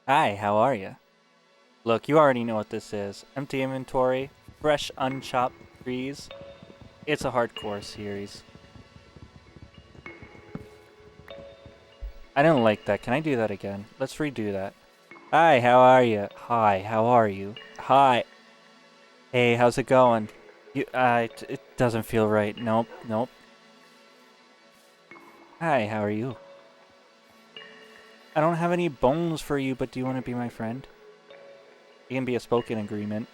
Hi, how are you? Look, you already know what this is. Empty inventory, fresh unchopped trees. It's a hardcore series. I didn't like that. Can I do that again? Let's redo that. Hi, how are you? Hi, how are you? Hi. Hey, how's it going? It doesn't feel right. Nope, nope. Hi, how are you? I don't have any bones for you, but do you want to be my friend? It can be a spoken agreement.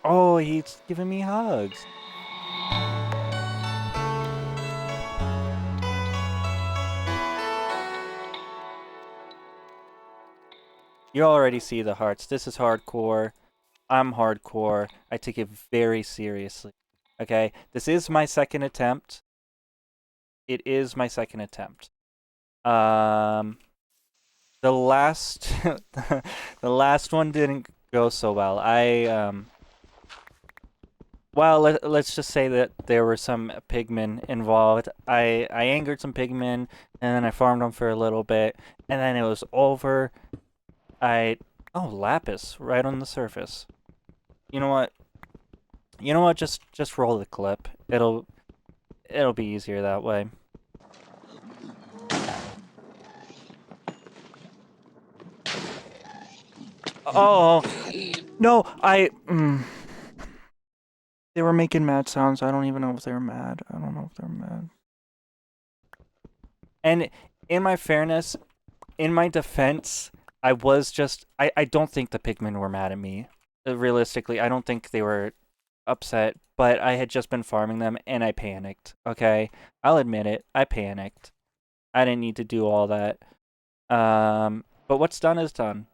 Oh, he's giving me hugs. You already see the hearts. This is hardcore. I'm hardcore. I take it very seriously. Okay? This is my second attempt. It is my second attempt. Um the last the last one didn't go so well. Let's just say that there were some pigmen involved. I angered some pigmen and then I farmed them for a little bit and then it was over. I Oh, lapis right on the surface. You know what? You know what? Just roll the clip. It'll be easier that way. Oh no! They were making mad sounds. I don't even know if they were mad. I don't know if they're mad. And in my fairness, in my defense, I don't think the pigmen were mad at me. Realistically, I don't think they were upset, but I had just been farming them and I panicked. Okay, I'll admit it. I panicked. I didn't need to do all that. But what's done is done.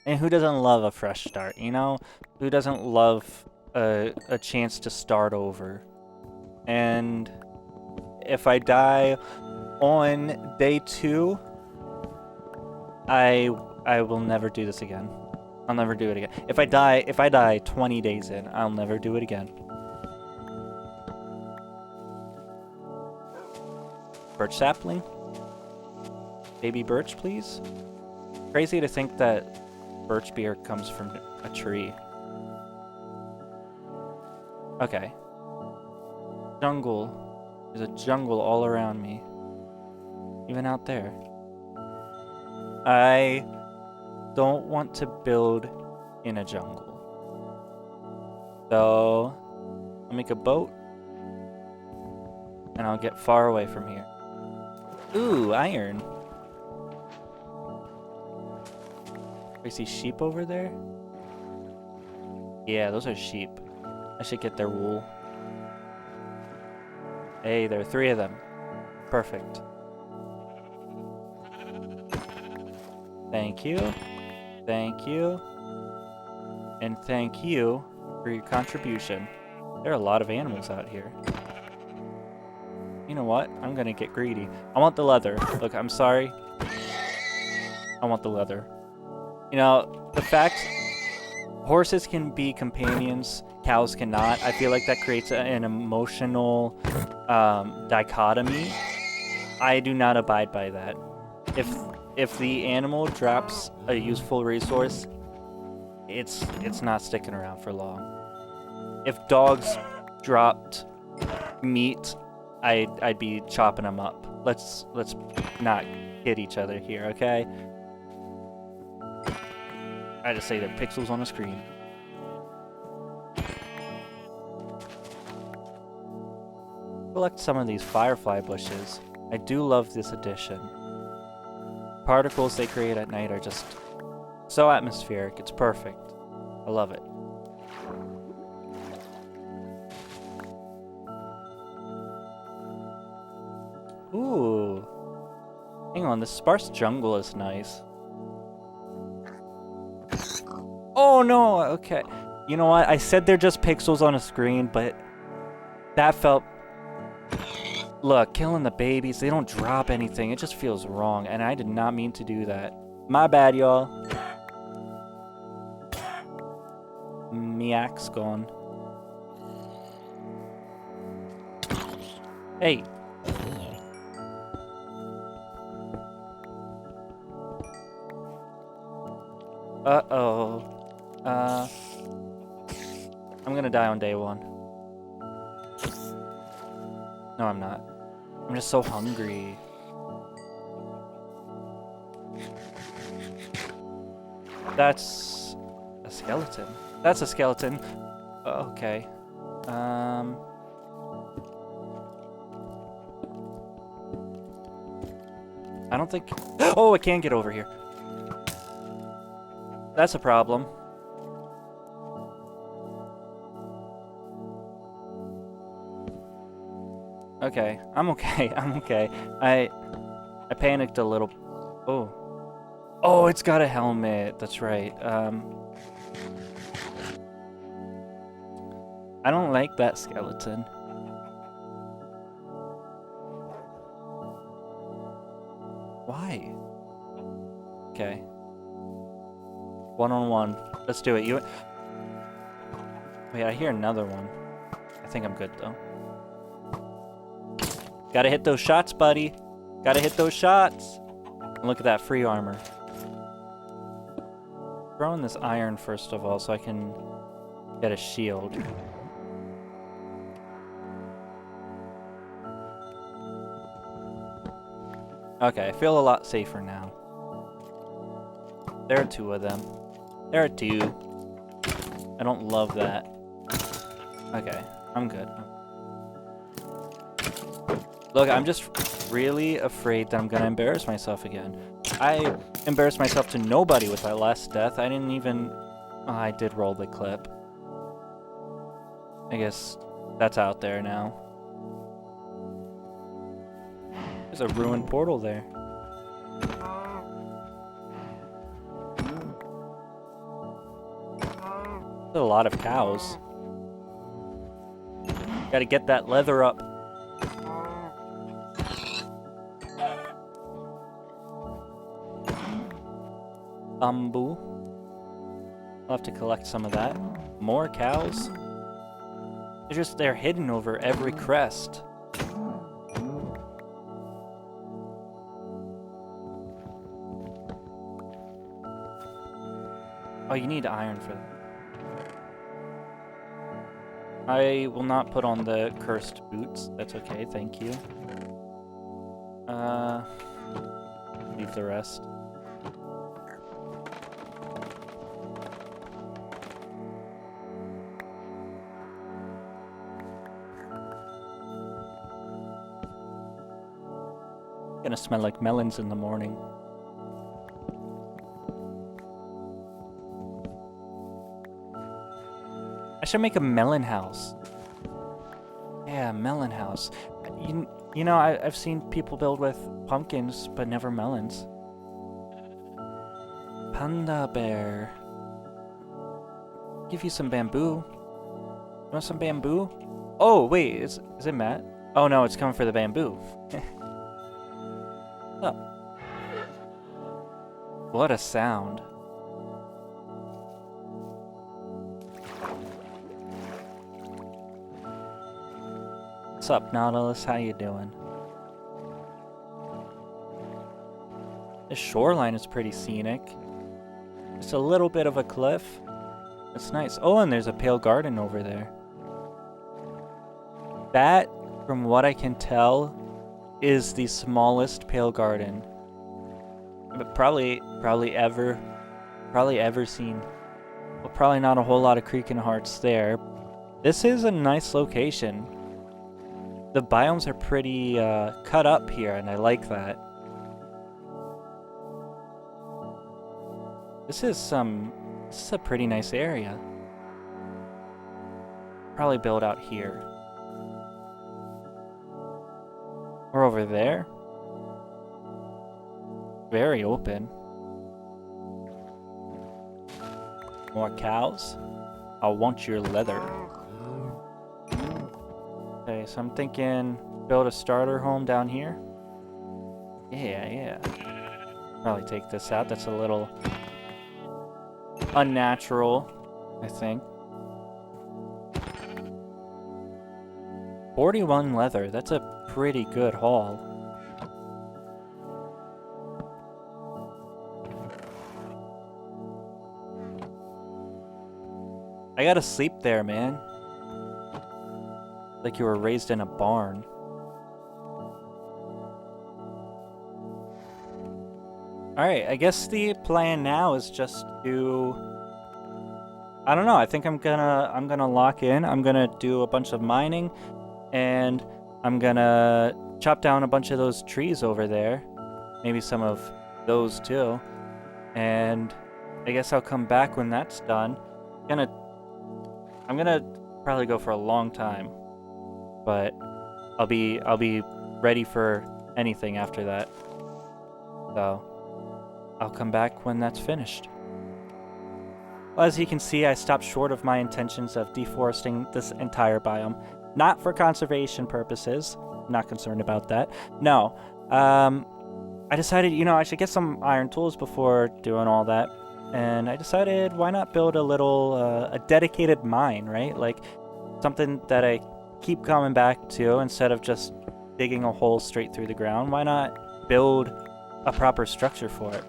And who doesn't love a fresh start, you know? Who doesn't love a chance to start over? And if I die on day 2, I will never do this again. I'll never do it again. If I die 20 days in, I'll never do it again. Birch sapling? Baby birch, please? Crazy to think that birch beer comes from a tree. Okay. Jungle. There's a jungle all around me. Even out there. I don't want to build in a jungle. So, I'll make a boat. And I'll get far away from here. Ooh, iron. I see sheep over there? Yeah, those are sheep. I should get their wool. Hey, there are 3 of them. Perfect. Thank you. Thank you. And thank you for your contribution. There are a lot of animals out here. You know what? I'm gonna get greedy. I want the leather. Look, I'm sorry. I want the leather. You know, the fact horses can be companions, cows cannot, I feel like that creates an emotional dichotomy. I do not abide by that. If the animal drops a useful resource, it's not sticking around for long. If dogs dropped meat, I'd be chopping them up. Let's not hit each other here, okay? I just say they're pixels on a screen. Collect some of these firefly bushes. I do love this addition. Particles they create at night are just so atmospheric. It's perfect. I love it. Ooh. Hang on, this sparse jungle is nice. Oh no, okay. You know what? I said they're just pixels on a screen, but that felt... Look, killing the babies, they don't drop anything. It just feels wrong, and I did not mean to do that. My bad, y'all. Miak's gone. Hey. Uh-oh. I'm gonna die on day 1. No, I'm not. I'm just so hungry. That's a skeleton. That's a skeleton. Okay. I don't think... Oh, I can't get over here. That's a problem. Okay, I'm okay. I'm okay. I panicked a little. Oh. Oh, it's got a helmet. That's right. I don't like that skeleton. Why? Okay. 1-on-1. Let's do it. You. Wait, I hear another one. I think I'm good though. Gotta hit those shots, buddy. Gotta hit those shots. And look at that free armor. Throw in this iron first of all so I can get a shield. Okay, I feel a lot safer now. There are 2 of them. There are 2. I don't love that. Okay, I'm good. Look, I'm just really afraid that I'm gonna embarrass myself again. I embarrassed myself to nobody with that last death. I didn't even... Oh, I did roll the clip. I guess that's out there now. There's a ruined portal there. There's a lot of cows. Gotta get that leather up. Bamboo. I'll have to collect some of that. More cows. They're hidden over every crest. Oh, you need iron for that. I will not put on the cursed boots. That's okay, thank you. Leave the rest. Gonna smell like melons in the morning. I should make a melon house. Yeah, melon house. You know, I've seen people build with pumpkins, but never melons. Panda bear. Give you some bamboo. You want some bamboo? Oh, wait, is it Matt? Oh no, it's coming for the bamboo. Oh. What a sound. What's up, Nautilus? How you doing? This shoreline is pretty scenic. Just a little bit of a cliff. It's nice. Oh, and there's a pale garden over there. That, from what I can tell, is the smallest pale garden, but probably ever seen. Well, probably not a whole lot of creek and hearts there. This is a nice location. The biomes are pretty cut up here, and I like that. This is a pretty nice area. Probably build out here. Or over there. Very open. More cows. I want your leather. Okay, so I'm thinking build a starter home down here. Yeah. Probably take this out. That's a little unnatural, I think. 41 leather. That's a pretty good haul. I gotta sleep there, man. Like you were raised in a barn. Alright, I guess the plan now is just to... I don't know, I think I'm gonna lock in. I'm gonna do a bunch of mining, and I'm gonna chop down a bunch of those trees over there. Maybe some of those too. And I guess I'll come back when that's done. I'm gonna probably go for a long time, but I'll be ready for anything after that. So I'll come back when that's finished. Well, as you can see, I stopped short of my intentions of deforesting this entire biome. Not for conservation purposes. Not concerned about that. No. I decided, you know, I should get some iron tools before doing all that. And I decided, why not build a little, a dedicated mine, right? Like, something that I keep coming back to instead of just digging a hole straight through the ground. Why not build a proper structure for it?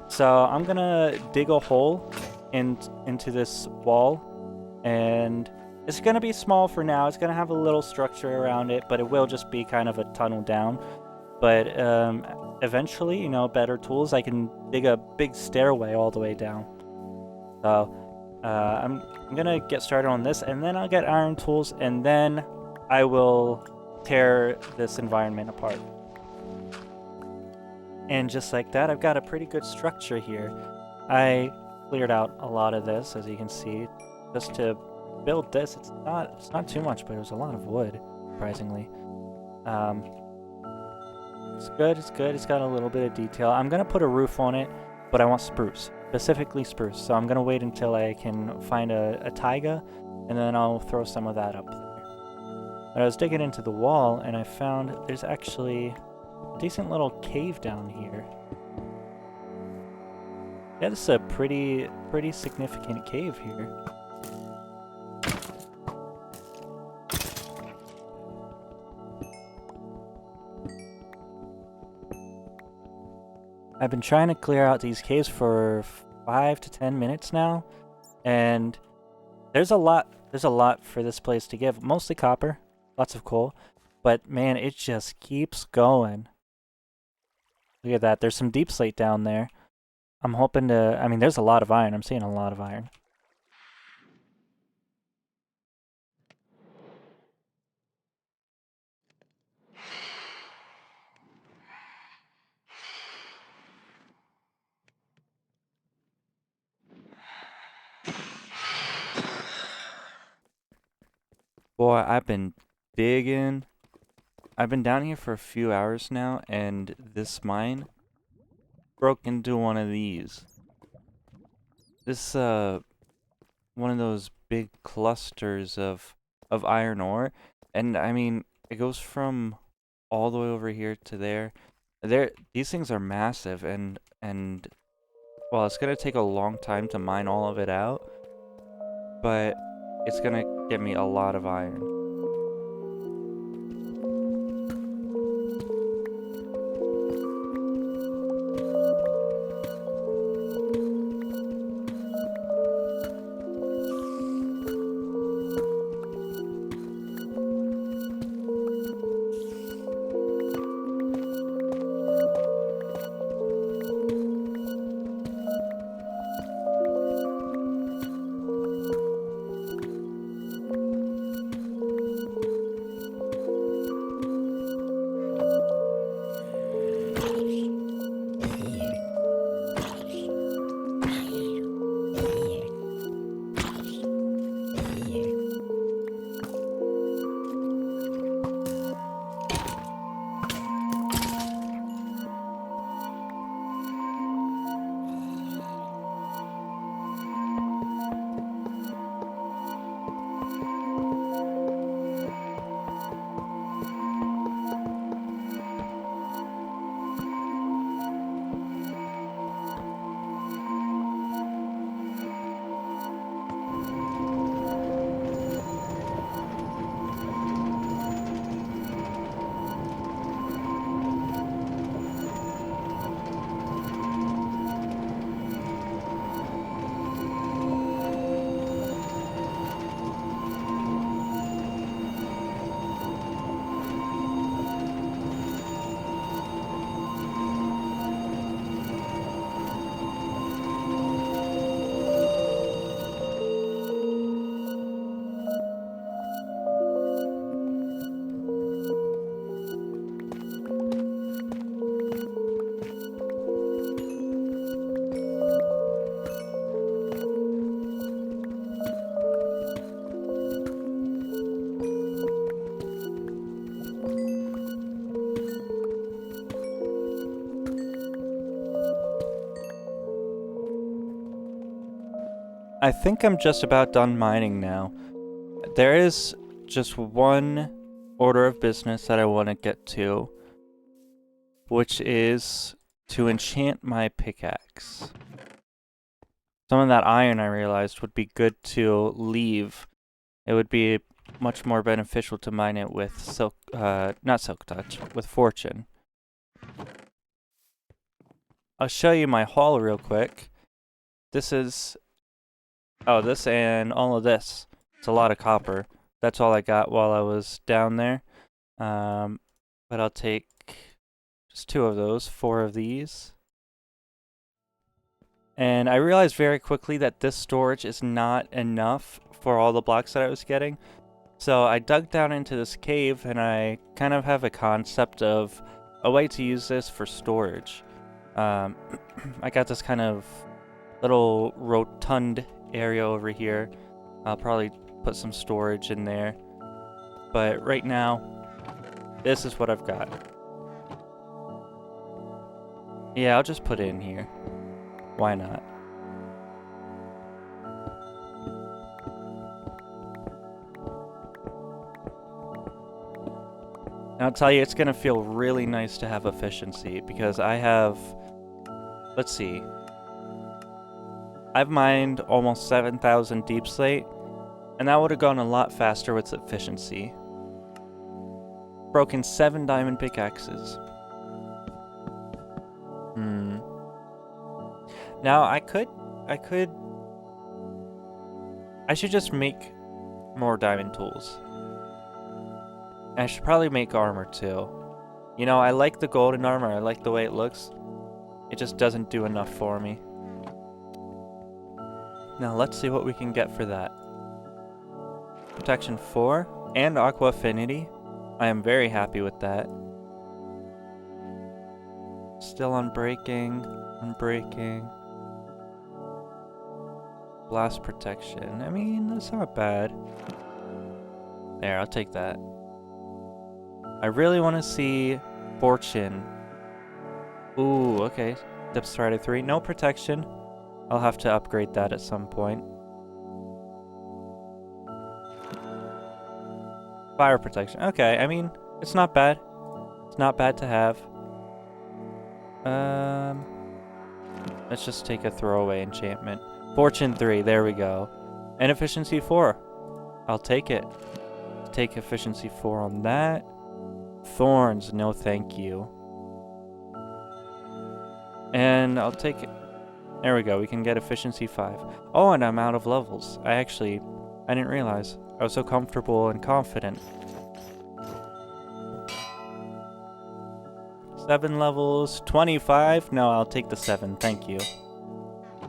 So I'm gonna dig a hole into this wall, and it's gonna be small for now. It's gonna have a little structure around it, but it will just be kind of a tunnel down. But eventually, you know, better tools, I can dig a big stairway all the way down. So I'm gonna get started on this, and then I'll get iron tools, and then I will tear this environment apart. And just like that, I've got a pretty good structure here. I cleared out a lot of this, as you can see, just to build this. It's not too much, but it was a lot of wood, surprisingly. It's good, it's good. It's got a little bit of detail. I'm gonna put a roof on it, but I want spruce, specifically spruce. So I'm gonna wait until I can find a taiga, and then I'll throw some of that up there. But I was digging into the wall, and I found there's actually a decent little cave down here. Yeah, this is a pretty significant cave here. I've been trying to clear out these caves for 5 to 10 minutes now, and there's a lot for this place to give. Mostly copper, lots of coal, but man, it just keeps going. Look at that. There's some deep slate down there. I'm hoping to... I mean, there's a lot of iron. I'm seeing a lot of iron. Boy, I've been digging. I've been down here for a few hours now, and this mine broke into one of these. This, one of those big clusters of iron ore, and I mean, it goes from all the way over here to there. These things are massive, and well, it's gonna take a long time to mine all of it out, but it's gonna get me a lot of iron. I think I'm just about done mining now. There is just one order of business that I want to get to, which is to enchant my pickaxe. Some of that iron, I realized, would be good to leave. It would be much more beneficial to mine it with not silk touch, with fortune. I'll show you my haul real quick. This is, this and all of this. It's a lot of copper. That's all I got while I was down there. But I'll take just 2 of those, 4 of these. And I realized very quickly that this storage is not enough for all the blocks that I was getting. So I dug down into this cave, and I kind of have a concept of a way to use this for storage. I got this kind of little rotund area over here. I'll probably put some storage in there. But right now, this is what I've got. Yeah, I'll just put it in here. Why not? And I'll tell you, it's going to feel really nice to have efficiency, because I have, let's see, I've mined almost 7,000 deep slate, and that would have gone a lot faster with efficiency. Broken 7 diamond pickaxes. Now I should just make more diamond tools. I should probably make armor too. You know, I like the golden armor, I like the way it looks. It just doesn't do enough for me. Now let's see what we can get for that. Protection 4 and Aqua Affinity. I am very happy with that. Still unbreaking. Blast protection. I mean, that's not bad. There, I'll take that. I really want to see fortune. Ooh, okay. Depth Strider 3. No protection. I'll have to upgrade that at some point. Fire protection. Okay, I mean, it's not bad. It's not bad to have. Let's just take a throwaway enchantment. Fortune 3, there we go. And efficiency 4. I'll take it. Take efficiency 4 on that. Thorns, no thank you. And I'll take it. There we go, we can get efficiency 5. Oh, and I'm out of levels. I didn't realize. I was so comfortable and confident. 7 levels, 25. No, I'll take the 7, thank you.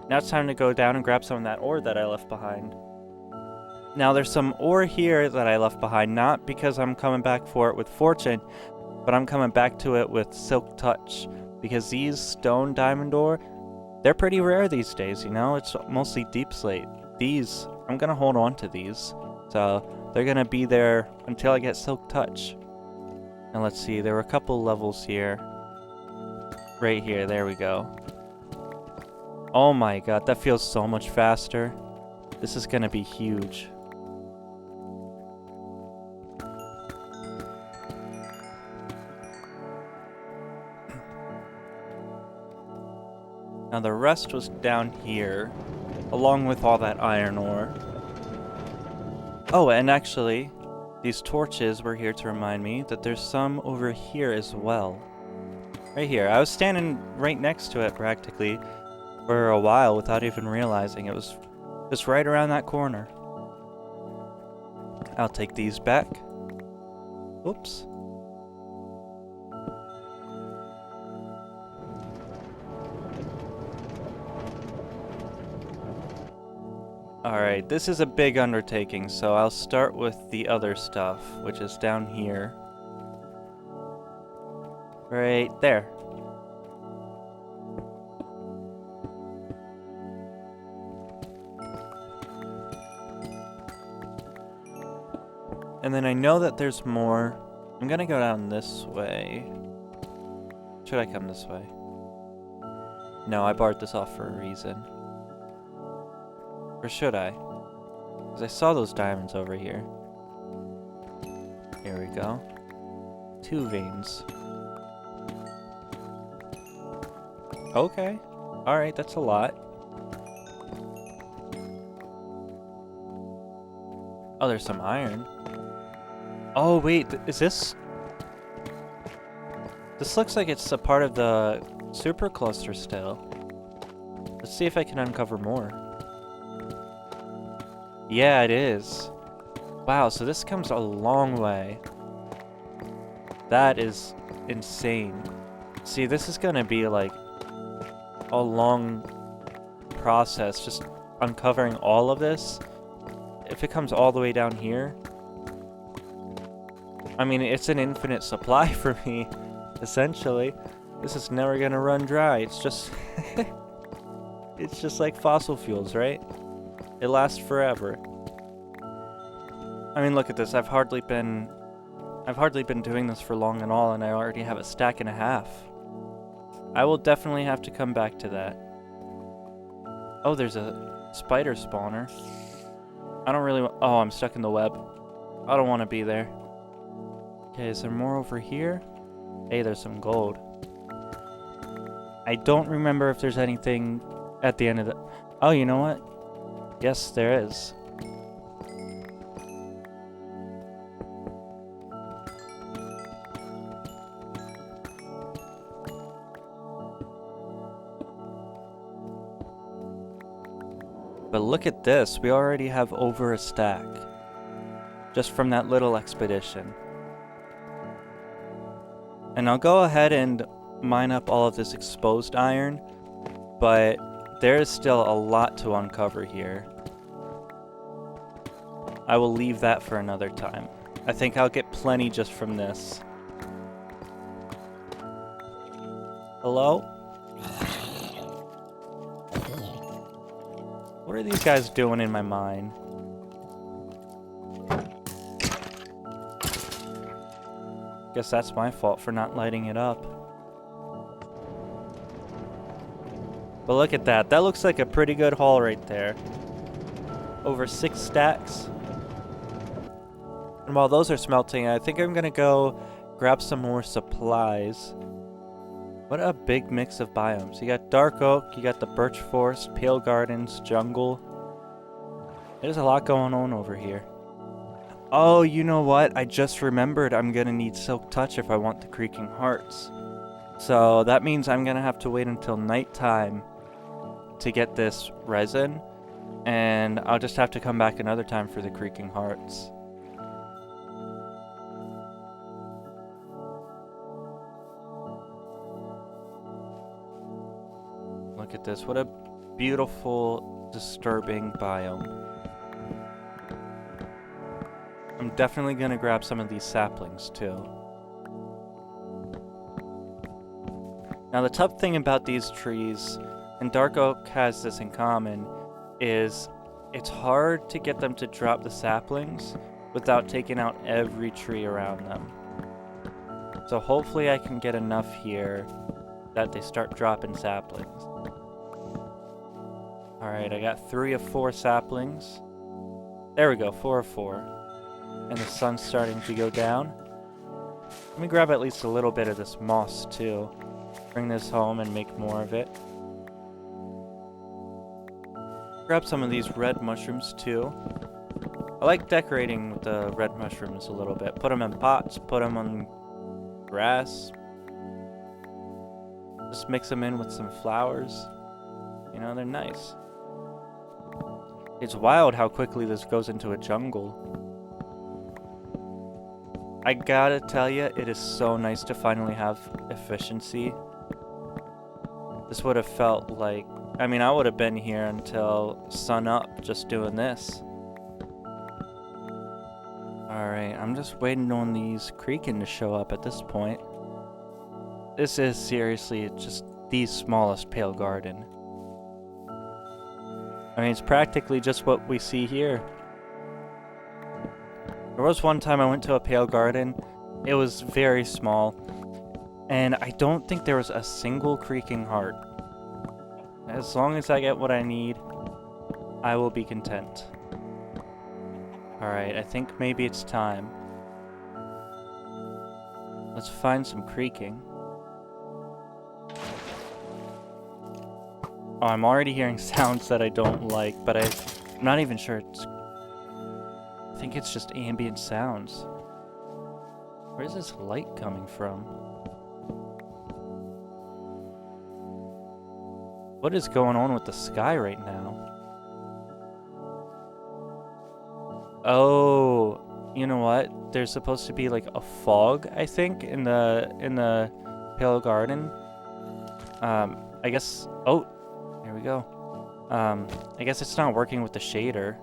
Now it's time to go down and grab some of that ore that I left behind. Now there's some ore here that I left behind, not because I'm coming back for it with fortune, but I'm coming back to it with silk touch. Because these stone diamond ore, they're pretty rare these days, you know? It's mostly deep slate. These, I'm gonna hold on to these. So they're gonna be there until I get silk touch. And let's see, there were a couple levels here. Right here, there we go. Oh my god, that feels so much faster. This is gonna be huge. Now the rest was down here, along with all that iron ore. Oh, and actually, these torches were here to remind me that there's some over here as well. Right here. I was standing right next to it practically for a while without even realizing. It was just right around that corner. I'll take these back. Oops. Alright, this is a big undertaking, so I'll start with the other stuff, which is down here. Right there. And then I know that there's more. I'm gonna go down this way. Should I come this way? No, I barred this off for a reason. Or should I? Because I saw those diamonds over here. Here we go. 2 veins. Okay. Alright, that's a lot. Oh, there's some iron. Oh, wait, is this... This looks like it's a part of the supercluster still. Let's see if I can uncover more. Yeah, it is. Wow, so this comes a long way. That is insane. See, this is gonna be like a long process, just uncovering all of this. If it comes all the way down here, I mean, it's an infinite supply for me, essentially. This is never gonna run dry. It's just it's just like fossil fuels, right? It lasts forever. I mean, look at this. I've hardly been doing this for long at all, and I already have a stack and a half. I will definitely have to come back to that. Oh, there's a spider spawner. I don't really oh, I'm stuck in the web. I don't want to be there. Okay, is there more over here? Hey, there's some gold. I don't remember if there's anything at the end of the... Oh, you know what? Yes, there is. But look at this, we already have over a stack. Just from that little expedition. And I'll go ahead and mine up all of this exposed iron, but there is still a lot to uncover here. I will leave that for another time. I think I'll get plenty just from this. Hello? What are these guys doing in my mine? Guess that's my fault for not lighting it up. But look at that. That looks like a pretty good haul right there. Over 6 stacks. And while those are smelting, I think I'm gonna go grab some more supplies. What a big mix of biomes. You got dark oak, you got the birch forest, pale gardens, jungle. There's a lot going on over here. Oh, you know what? I just remembered I'm gonna need silk touch if I want the creaking hearts. So that means I'm gonna have to wait until nighttime to get this resin, and I'll just have to come back another time for the creaking hearts. Look at this, what a beautiful, disturbing biome. I'm definitely gonna grab some of these saplings too. Now the tough thing about these trees, and dark oak has this in common, is it's hard to get them to drop the saplings without taking out every tree around them. So hopefully I can get enough here that they start dropping saplings. Alright, I got 3 of 4 saplings. There we go, 4 of 4. And the sun's starting to go down. Let me grab at least a little bit of this moss too. Bring this home and make more of it. Grab some of these red mushrooms too. I like decorating with the red mushrooms a little bit. Put them in pots, put them on grass. Just mix them in with some flowers. You know, they're nice. It's wild how quickly this goes into a jungle. I gotta tell you, it is so nice to finally have efficiency. This would have felt like... I mean, I would have been here until sun up just doing this. Alright, I'm just waiting on these creaking to show up at this point. This is seriously just the smallest pale garden. I mean, it's practically just what we see here. There was one time I went to a pale garden. It was very small. And I don't think there was a single creaking heart. As long as I get what I need, I will be content. Alright, I think maybe it's time. Let's find some creaking. Oh, I'm already hearing sounds that I don't like, but I'm not even sure it's... I think it's just ambient sounds. Where's this light coming from? What is going on with the sky right now? Oh, you know what? There's supposed to be like a fog, I think, in the Pale Garden. I guess... Oh, here we go. I guess it's not working with the shader.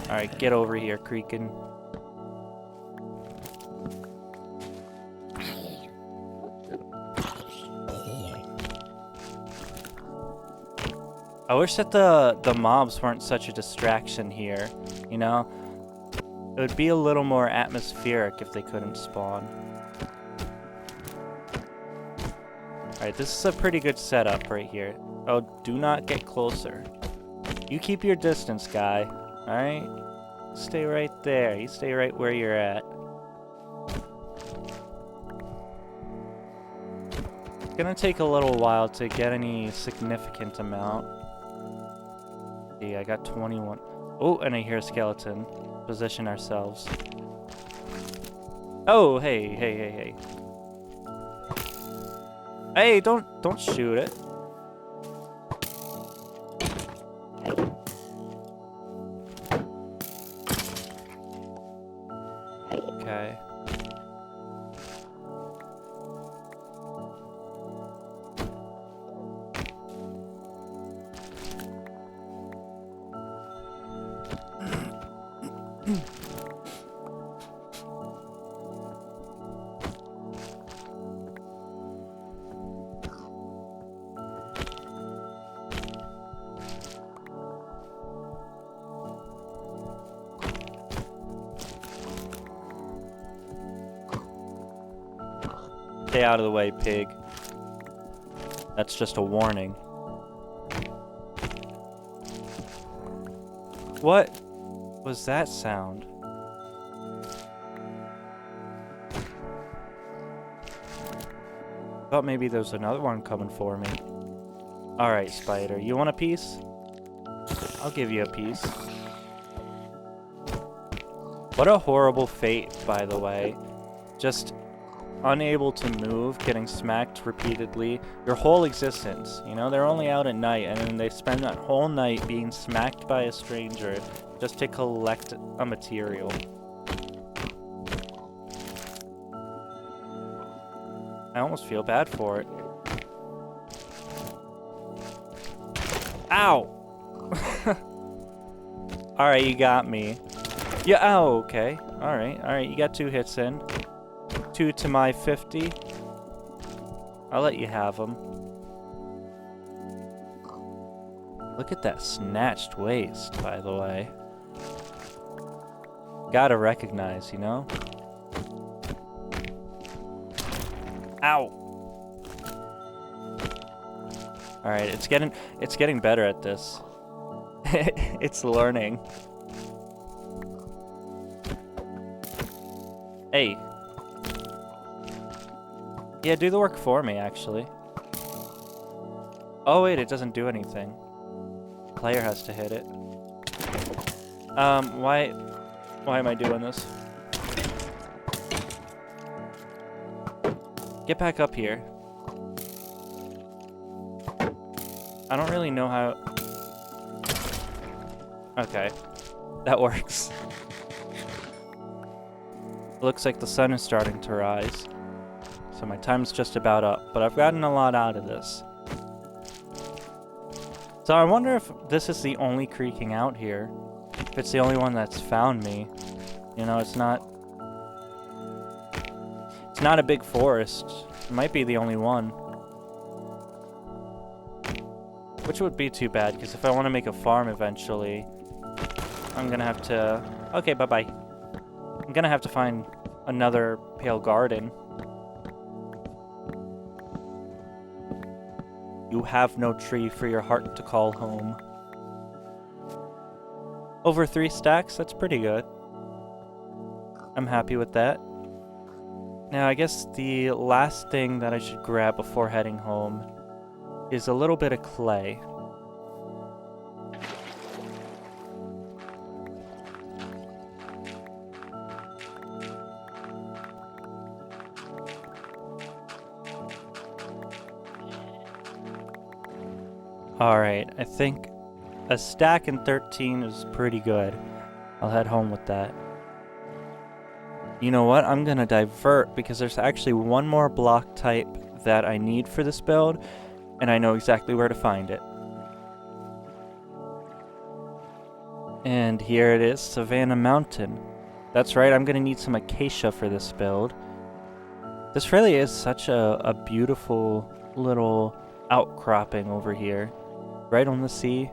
Alright, get over here, creaking. I wish that the mobs weren't such a distraction here, you know? It would be a little more atmospheric if they couldn't spawn. Alright, this is a pretty good setup right here. Oh, do not get closer. You keep your distance, guy. Alright? Stay right there. You stay right where you're at. It's gonna take a little while to get any significant amount. See, I got 21. Oh, and I hear a skeleton. Position ourselves. Oh, hey, hey, hey, hey. Hey, don't shoot it. Okay. Stay out of the way, pig. That's just a warning. What was that sound? Thought maybe there's another one coming for me. Alright, spider. You want a piece? I'll give you a piece. What a horrible fate, by the way. Just unable to move, getting smacked repeatedly. Your whole existence. You know, they're only out at night, and then they spend that whole night being smacked by a stranger just to collect a material. I almost feel bad for it. Ow! Alright, you got me. Yeah, oh, okay. Alright, you got 2 hits in. 2 to my 50. I'll let you have them. Look at that snatched waist, by the way. Gotta recognize, you know? Ow! Alright, it's getting better at this. It's learning. Hey. Yeah, do the work for me, actually. Oh wait, it doesn't do anything. Player has to hit it. Why am I doing this? Get back up here. I don't really know how... Okay. That works. Looks like the sun is starting to rise. So my time's just about up, but I've gotten a lot out of this. So I wonder if this is the only creaking out here. If it's the only one that's found me. You know, it's not a big forest. It might be the only one. Which would be too bad, because if I want to make a farm eventually, I'm gonna have to... Okay, bye-bye. I'm gonna have to find another Pale Garden. you have no tree for your heart to call home. Over 3 stacks, that's pretty good. I'm happy with that. Now, I guess the last thing that I should grab before heading home is a little bit of clay. Alright, I think a stack and 13 is pretty good. I'll head home with that. You know what? I'm gonna divert because there's actually one more block type that I need for this build, and I know exactly where to find it. And here it is, Savannah Mountain. That's right, I'm gonna need some acacia for this build. This really is such a beautiful little outcropping over here. Right on the sea.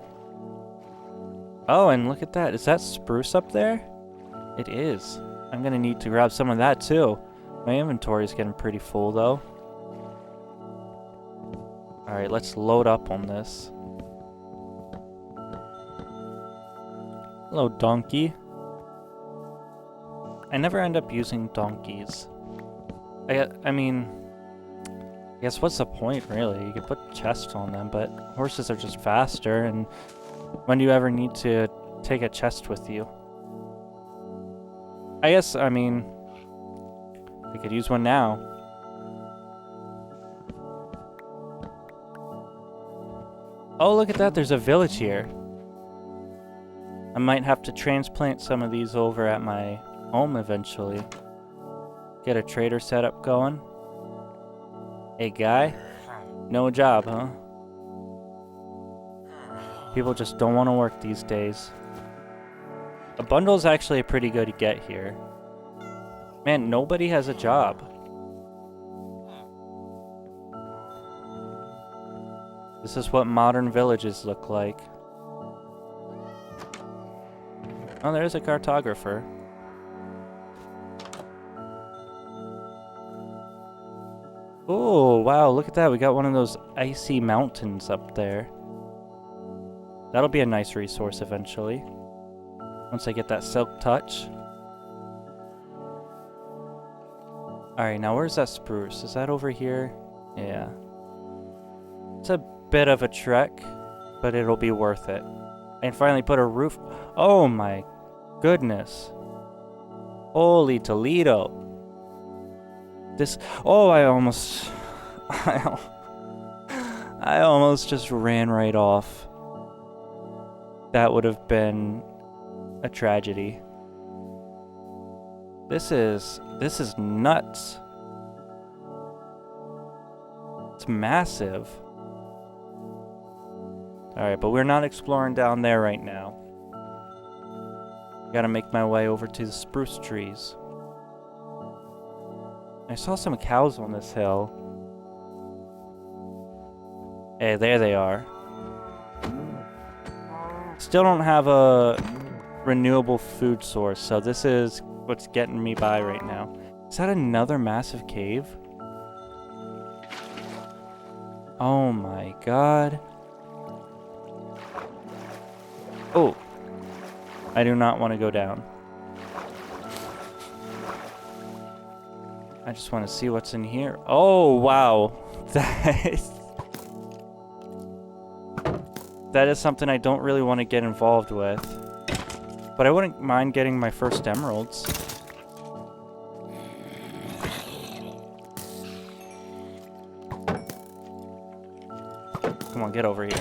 Oh, and look at that. Is that spruce up there? It is. I'm gonna need to grab some of that too. My inventory is getting pretty full though. Alright, let's load up on this. Hello, donkey. I never end up using donkeys. I mean, I guess what's the point, really? You could put chests on them, but horses are just faster, and when do you ever need to take a chest with you? I guess, I mean, we could use one now. Oh, look at that, there's a village here. I might have to transplant some of these over at my home eventually. Get a trader setup going. Hey, guy. No job, huh? People just don't want to work these days. A bundle is actually pretty good to get here. Man, nobody has a job. This is what modern villages look like. Oh, there's a cartographer. Oh, wow, look at that. We got one of those icy mountains up there. That'll be a nice resource eventually. Once I get that silk touch. Alright, now where's that spruce? Is that over here? Yeah. It's a bit of a trek, but it'll be worth it. I can finally put a roof. Oh my goodness. Holy Toledo. This, oh, I almost just ran right off. That would have been a tragedy. This is nuts. It's massive. Alright, but we're not exploring down there right now. Gotta make my way over to the spruce trees. I saw some cows on this hill. Hey, there they are. Still don't have a renewable food source, so this is what's getting me by right now. Is that another massive cave? Oh my god. Oh. I do not want to go down. I just want to see what's in here. Oh, wow. That is something I don't really want to get involved with. But I wouldn't mind getting my first emeralds. Come on, get over here.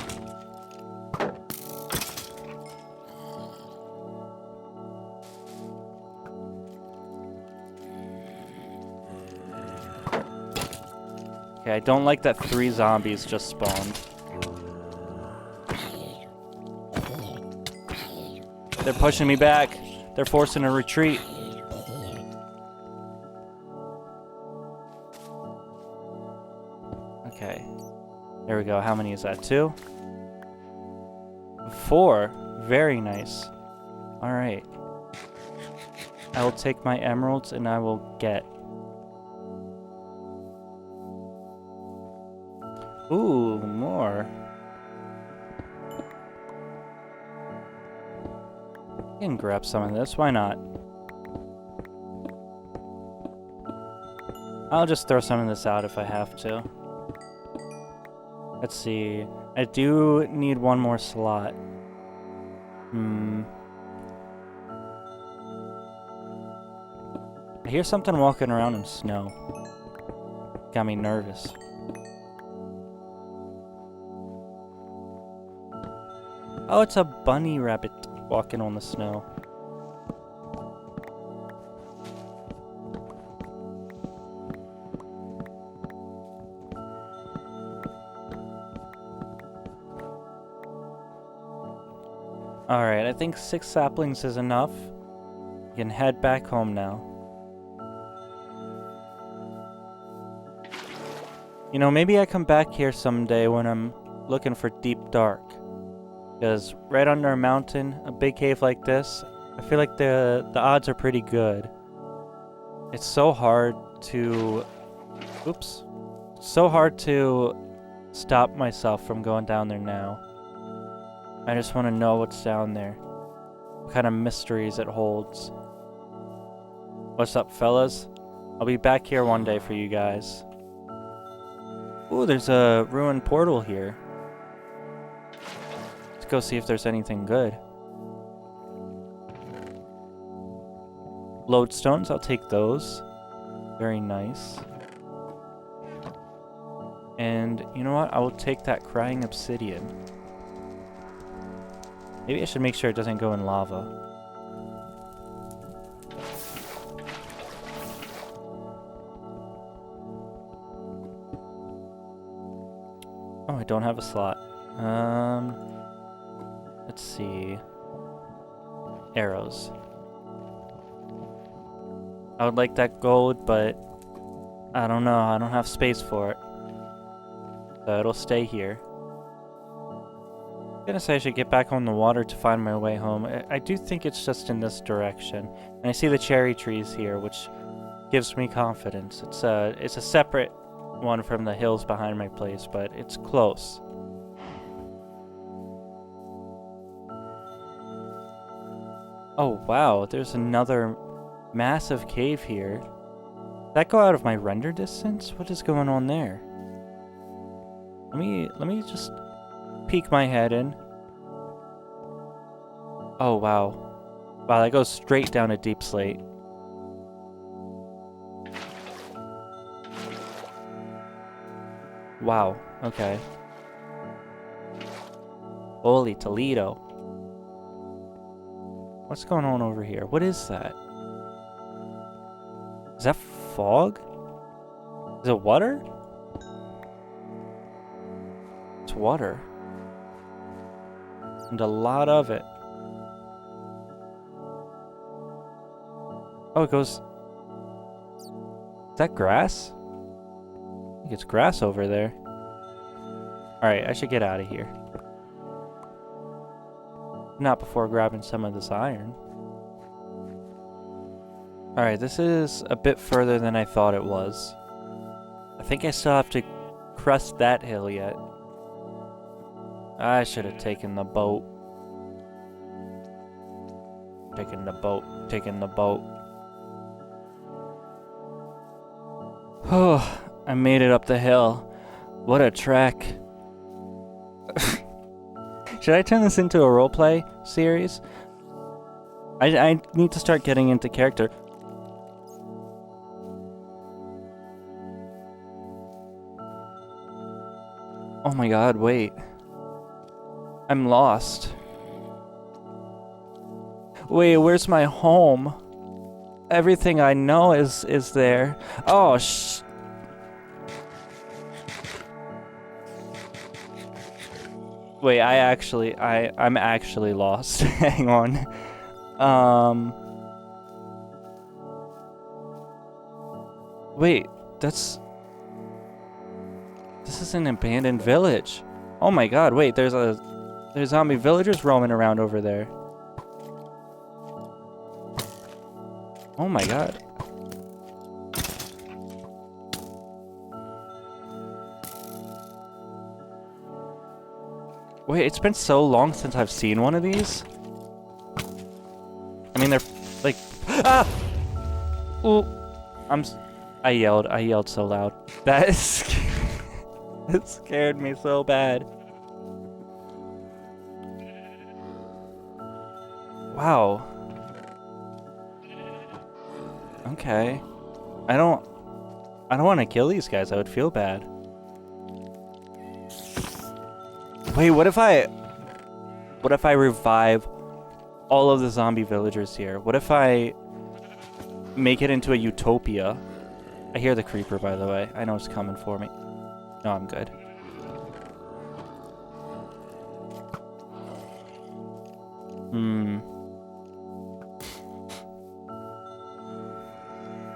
Okay, I don't like that 3 zombies just spawned. They're pushing me back. They're forcing a retreat. Okay. There we go. How many is that? 2? 4. Very nice. Alright. I will take my emeralds and I will get. Ooh, more. I can grab some of this, why not? I'll just throw some of this out if I have to. Let's see. I do need one more slot. I hear something walking around in snow. Got me nervous. Oh, it's a bunny rabbit walking on the snow. Alright, I think 6 saplings is enough. You can head back home now. You know, maybe I come back here someday when I'm looking for deep dark. Because right under a mountain, a big cave like this, I feel like the odds are pretty good. It's so hard to... Oops. It's so hard to stop myself from going down there now. I just want to know what's down there. What kind of mysteries it holds. What's up, fellas? I'll be back here one day for you guys. Ooh, there's a ruined portal here. Let's go see if there's anything good. Lodestones, I'll take those. Very nice. And you know what? I will take that crying obsidian. Maybe I should make sure it doesn't go in lava. Oh, I don't have a slot. Let's see. Arrows. I would like that gold, but I don't know. I don't have space for it. So it'll stay here. I'm gonna say I should get back on the water to find my way home. I do think it's just in this direction. And I see the cherry trees here, which gives me confidence. It's a separate one from the hills behind my place, but it's close. Oh wow, there's another massive cave here. Did that go out of my render distance? What is going on there? Let me just peek my head in. Oh wow. Wow, that goes straight down a deep slate. Wow, okay. Holy Toledo. What's going on over here? What is that? Is that fog? Is it water? It's water. And a lot of it. Oh, it goes... Is that grass? I think it's grass over there. Alright, I should get out of here. Not before grabbing some of this iron. Alright, this is a bit further than I thought it was. I think I still have to crest that hill yet. I should have taken the boat. Taking the boat. Oh, I made it up the hill. What a trek. Should I turn this into a roleplay series? I need to start getting into character. Oh my god, wait. I'm lost. Wait, where's my home? Everything I know is there. Oh, Wait, I'm actually lost. Hang on. Wait, this is an abandoned village. Oh my god, wait, there's zombie villagers roaming around over there. Oh my god. Wait, it's been so long since I've seen one of these. I mean, they're like... Ah! Ooh. I yelled so loud. That is... It scared me so bad. Wow. Okay. I don't want to kill these guys. I would feel bad. Wait, what if I revive all of the zombie villagers here? What if I make it into a utopia? I hear the creeper, by the way. I know it's coming for me. No, I'm good.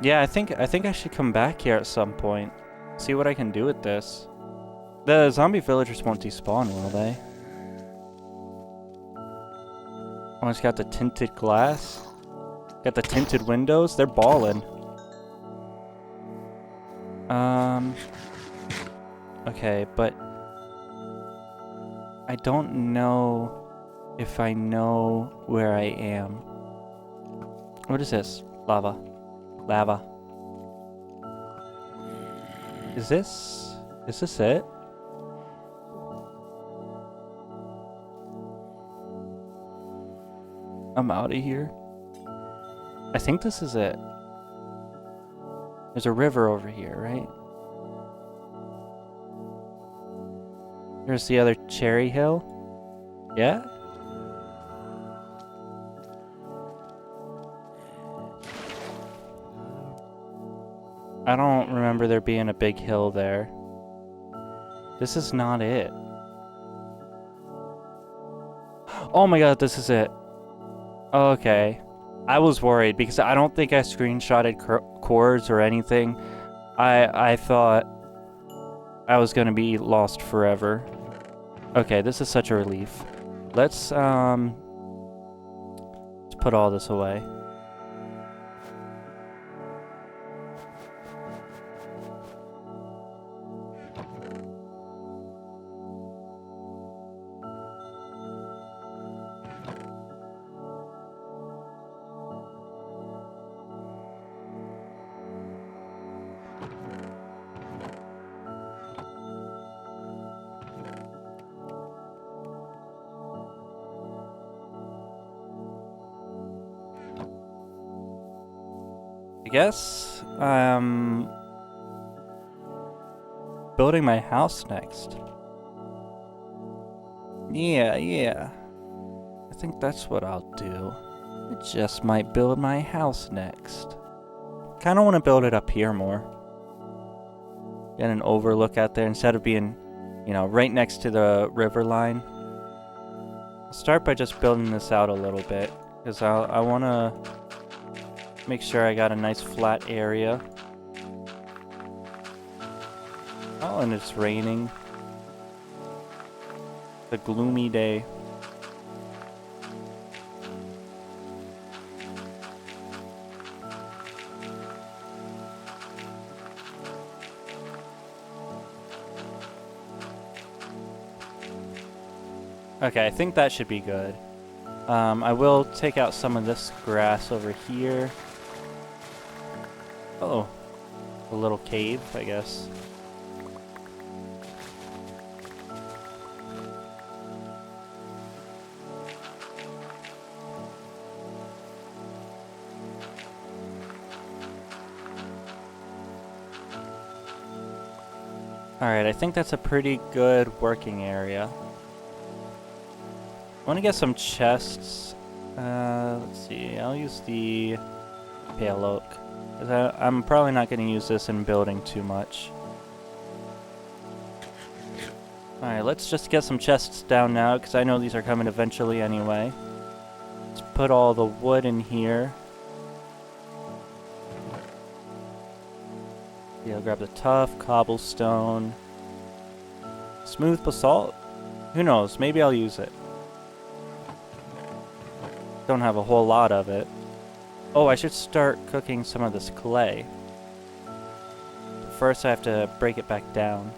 Yeah, I think I should come back here at some point. See what I can do with this. The zombie villagers won't despawn, will they? Oh, it's got the tinted glass. Got the tinted windows. They're ballin'. Okay, but I don't know if I know where I am. What is this? Lava. Lava. Is this it? I'm out of here. I think this is it. There's a river over here, right? Here's the other cherry hill. Yeah? I don't remember there being a big hill there. This is not it. Oh my god, this is it. Okay. I was worried because I don't think I screenshotted chords or anything. I thought I was gonna be lost forever. Okay, this is such a relief. Let's put all this away. I guess building my house next. Yeah. I think that's what I'll do. I just might build my house next. Kinda wanna build it up here more. Get an overlook out there instead of being, you know, right next to the river line. I'll start by just building this out a little bit, because I wanna make sure I got a nice flat area. Oh, and it's raining. It's a gloomy day. Okay, I think that should be good. I will take out some of this grass over here. Oh, a little cave, I guess. Alright, I think that's a pretty good working area. I want to get some chests. Let's see, I'll use the pale oak. I'm probably not going to use this in building too much. Alright, let's just get some chests down now, because I know these are coming eventually anyway. Let's put all the wood in here. Yeah, I'll grab the tough cobblestone. Smooth basalt? Who knows, maybe I'll use it. Don't have a whole lot of it. Oh, I should start cooking some of this clay. First I have to break it back down.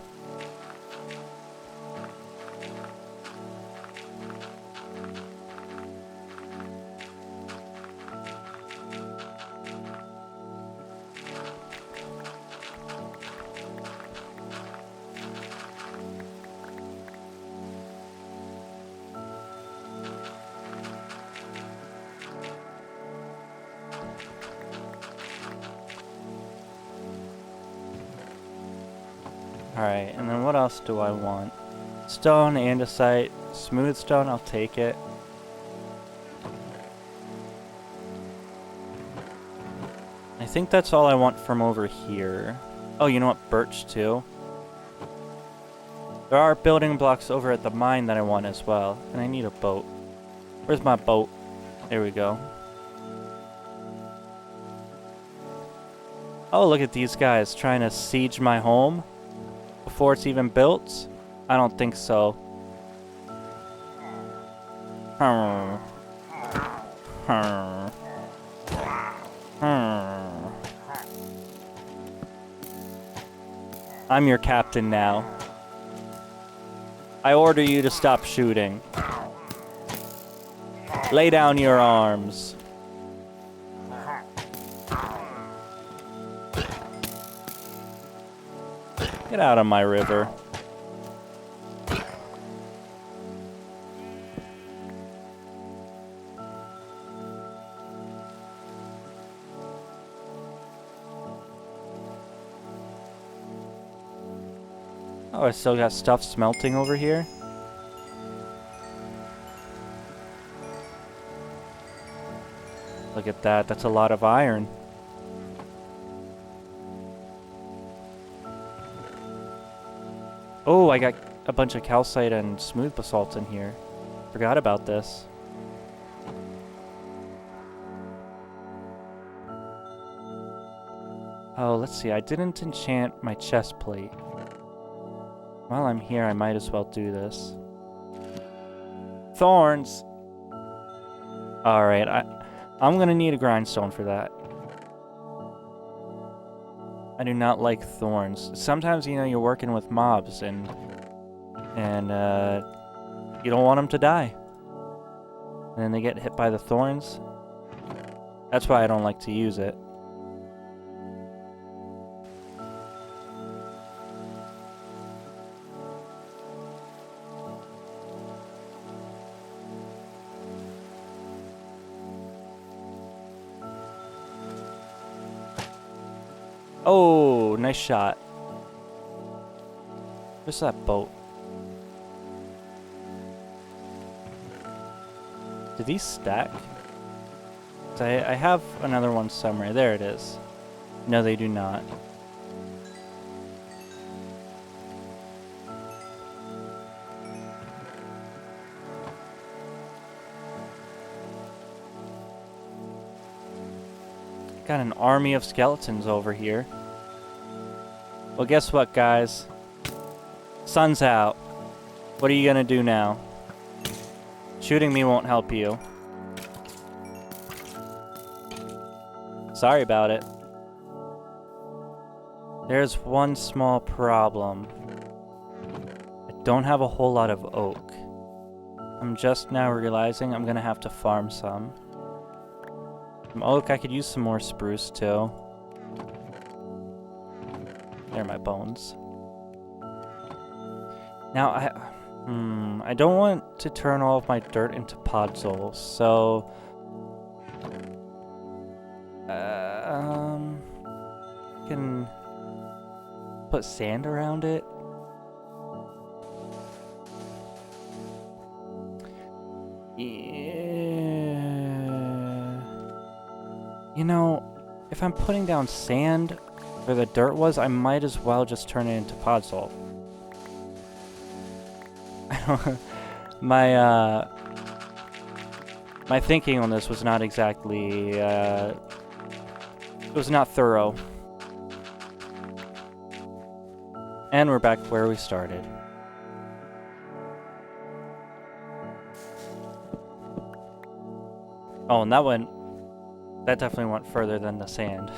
Alright, and then what else do I want? Stone, andesite, smooth stone, I'll take it. I think that's all I want from over here. Oh, you know what? Birch, too. There are building blocks over at the mine that I want as well. And I need a boat. Where's my boat? There we go. Oh, look at these guys trying to siege my home before it's even built. I don't think so. I'm your captain now. I order you to stop shooting. Lay down your arms. Get out of my river. Oh, I still got stuff smelting over here. Look at that. That's a lot of iron. Oh, I got a bunch of calcite and smooth basalt in here. Forgot about this. Oh, let's see. I didn't enchant my chest plate. While I'm here, I might as well do this. Thorns! Alright, I'm gonna need a grindstone for that. I do not like thorns. Sometimes, you know, you're working with mobs and you don't want them to die. And then they get hit by the thorns. That's why I don't like to use it. Oh, nice shot. Where's that boat? Do these stack? I have another one somewhere. There it is. No, they do not. Got an army of skeletons over here. Well, guess what, guys? Sun's out. What are you gonna do now? Shooting me won't help you. Sorry about it. There's one small problem. I don't have a whole lot of oak. I'm just now realizing I'm gonna have to farm some. Some oak, I could use some more spruce too. There are my bones. Now, I don't want to turn all of my dirt into podzol, so... can put sand around it. You know, if I'm putting down sand where the dirt was, I might as well just turn it into podzol. My thinking on this was not exactly, it was not thorough. And we're back where we started. Oh, and that definitely went further than the sand.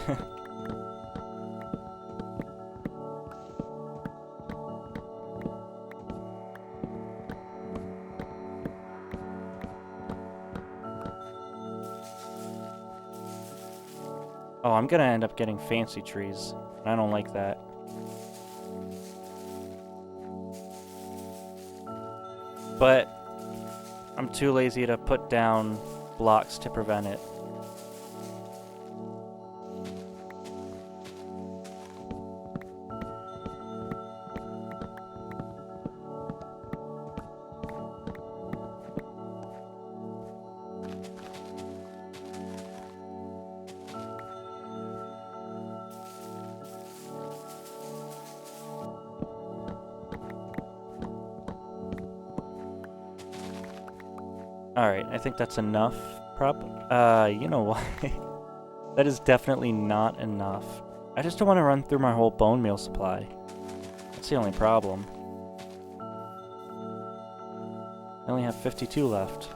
Oh, I'm gonna end up getting fancy trees. I don't like that. But I'm too lazy to put down blocks to prevent it. Alright, I think that's enough. You know what? That is definitely not enough. I just don't want to run through my whole bone meal supply. That's the only problem. I only have 52 left.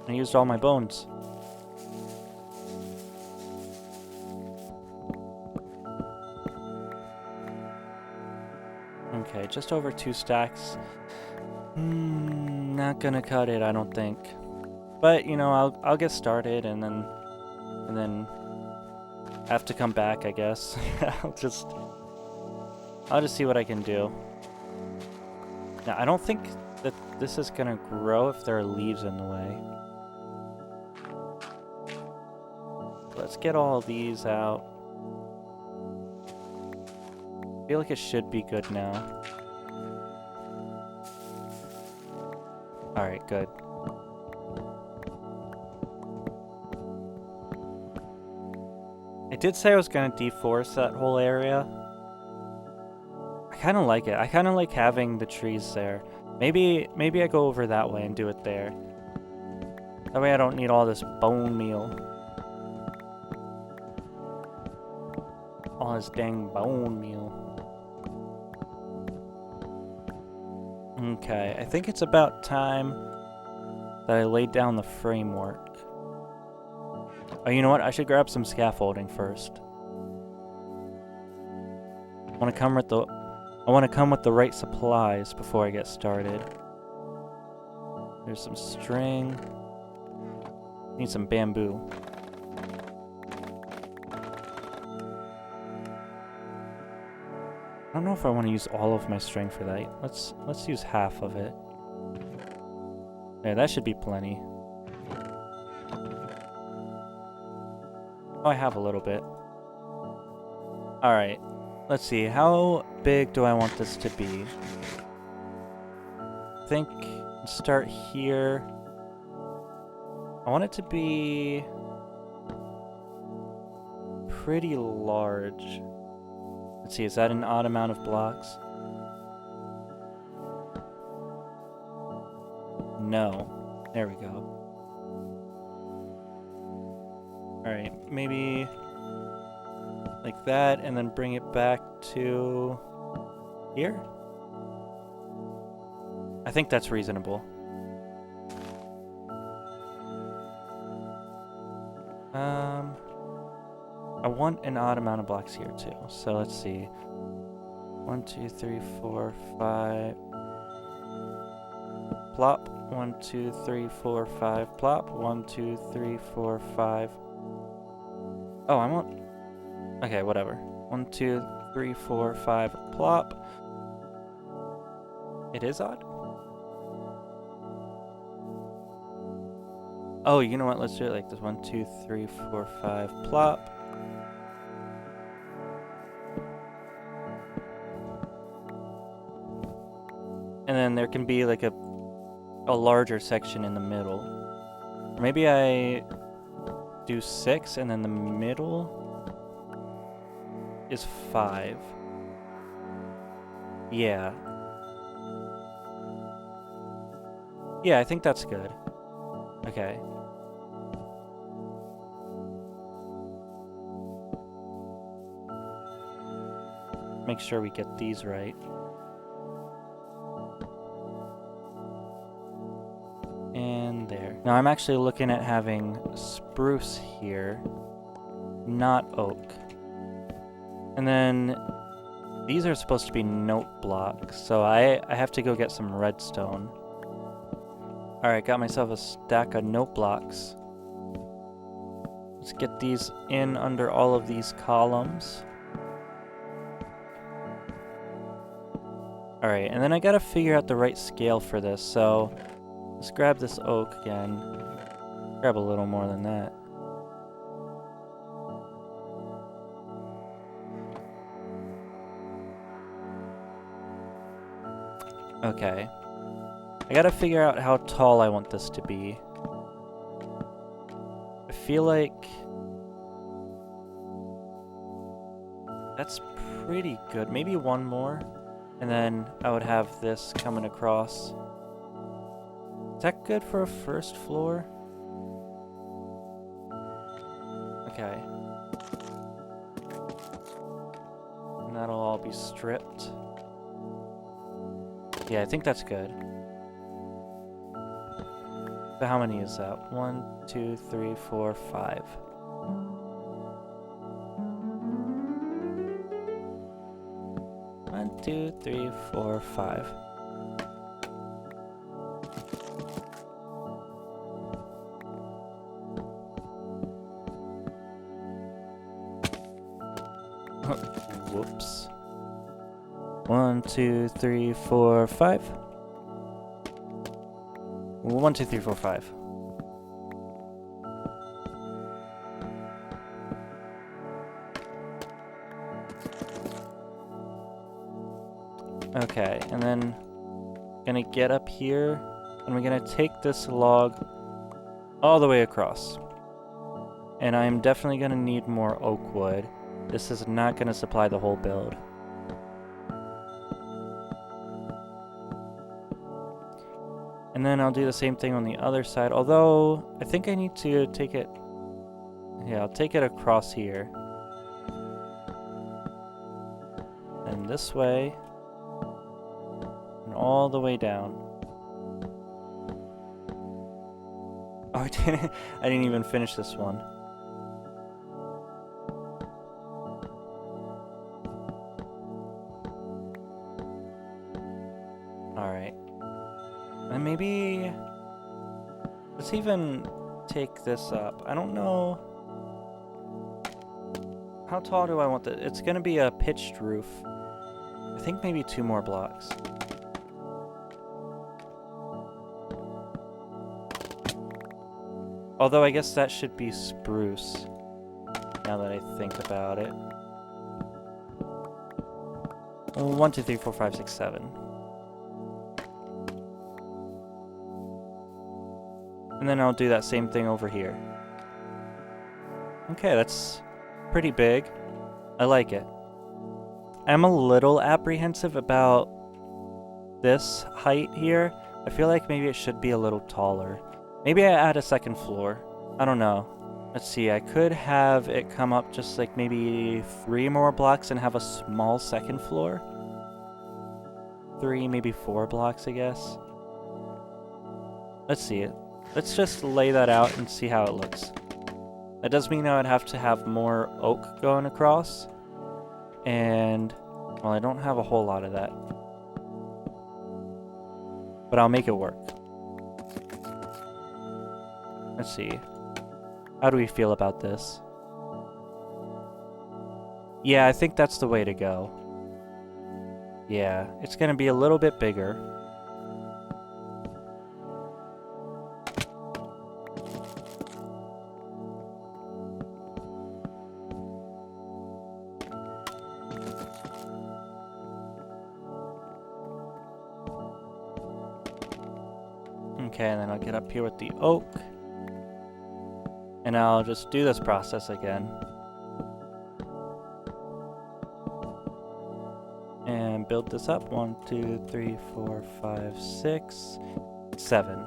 I used all my bones. Okay, just over 2 stacks. Not gonna cut it, I don't think. But you know, I'll get started and then have to come back, I guess. I'll just see what I can do. Now, I don't think that this is gonna grow if there are leaves in the way. Let's get all these out. I feel like it should be good now. Alright, good. I did say I was gonna deforest that whole area. I kinda like it. I kinda like having the trees there. Maybe I go over that way and do it there. That way I don't need all this bone meal. All this dang bone meal. Okay, I think it's about time that I laid down the framework. Oh, you know what? I should grab some scaffolding first. I want to come with the right supplies before I get started. There's some string. Need some bamboo. I don't know if I want to use all of my string for that. Let's use half of it. Yeah, that should be plenty. Oh, I have a little bit. Alright. Let's see. How big do I want this to be? I think start here. I want it to be pretty large. Let's see, is that an odd amount of blocks? No. There we go. Alright, maybe like that, and then bring it back to here? I think that's reasonable. I want an odd amount of blocks here too. So let's see. 1, 2, 3, 4, 5. Plop. 1, 2, 3, 4, 5. Plop. 1, 2, 3, 4, 5. Oh, I want... Okay, whatever. 1, 2, 3, 4, 5. Plop. It is odd? Oh, you know what? Let's do it like this. 1, 2, 3, 4, 5. Plop. And then there can be like a larger section in the middle. Or maybe I do 6 and then the middle is 5. Yeah. Yeah, I think that's good. Okay. Make sure we get these right. And there. Now I'm actually looking at having spruce here, not oak. And then these are supposed to be note blocks, so I have to go get some redstone. Alright, got myself a stack of note blocks. Let's get these in under all of these columns. Alright, and then I gotta figure out the right scale for this, so let's grab this oak again. Grab a little more than that. Okay. I gotta figure out how tall I want this to be. I feel like that's pretty good. Maybe one more, and then I would have this coming across that good for a first floor? Okay. And that'll all be stripped. Yeah, I think that's good. So how many is that? 1, 2, 3, 4, 5. One, 2, 3, 4, 5. Whoops. 1, 2, 3, 4, 5. 1, 2, 3, 4, 5. Okay, and then gonna get up here, and we're gonna take this log all the way across. And I'm definitely gonna need more oak wood. This is not gonna supply the whole build. And then I'll do the same thing on the other side, although I think I need to take it... Yeah, I'll take it across here. And this way. And all the way down. Oh, I didn't even finish this one. Alright. And maybe... Let's even take this up. I don't know... How tall do I want this? It's gonna be a pitched roof. I think maybe 2 more blocks. Although I guess that should be spruce, now that I think about it. 1, 2, 3, 4, 5, 6, 7. And then I'll do that same thing over here. Okay, that's pretty big. I like it. I'm a little apprehensive about this height here. I feel like maybe it should be a little taller. Maybe I add a second floor. I don't know. Let's see, I could have it come up just like maybe 3 more blocks and have a small second floor. 3, maybe 4 blocks, I guess. Let's see it. Let's just lay that out and see how it looks. That does mean I would have to have more oak going across. And, well, I don't have a whole lot of that. But I'll make it work. Let's see. How do we feel about this? Yeah, I think that's the way to go. Yeah, it's gonna be a little bit bigger. Okay, and then I'll get up here with the oak. And I'll just do this process again. And build this up. 1, 2, 3, 4, 5, 6, 7.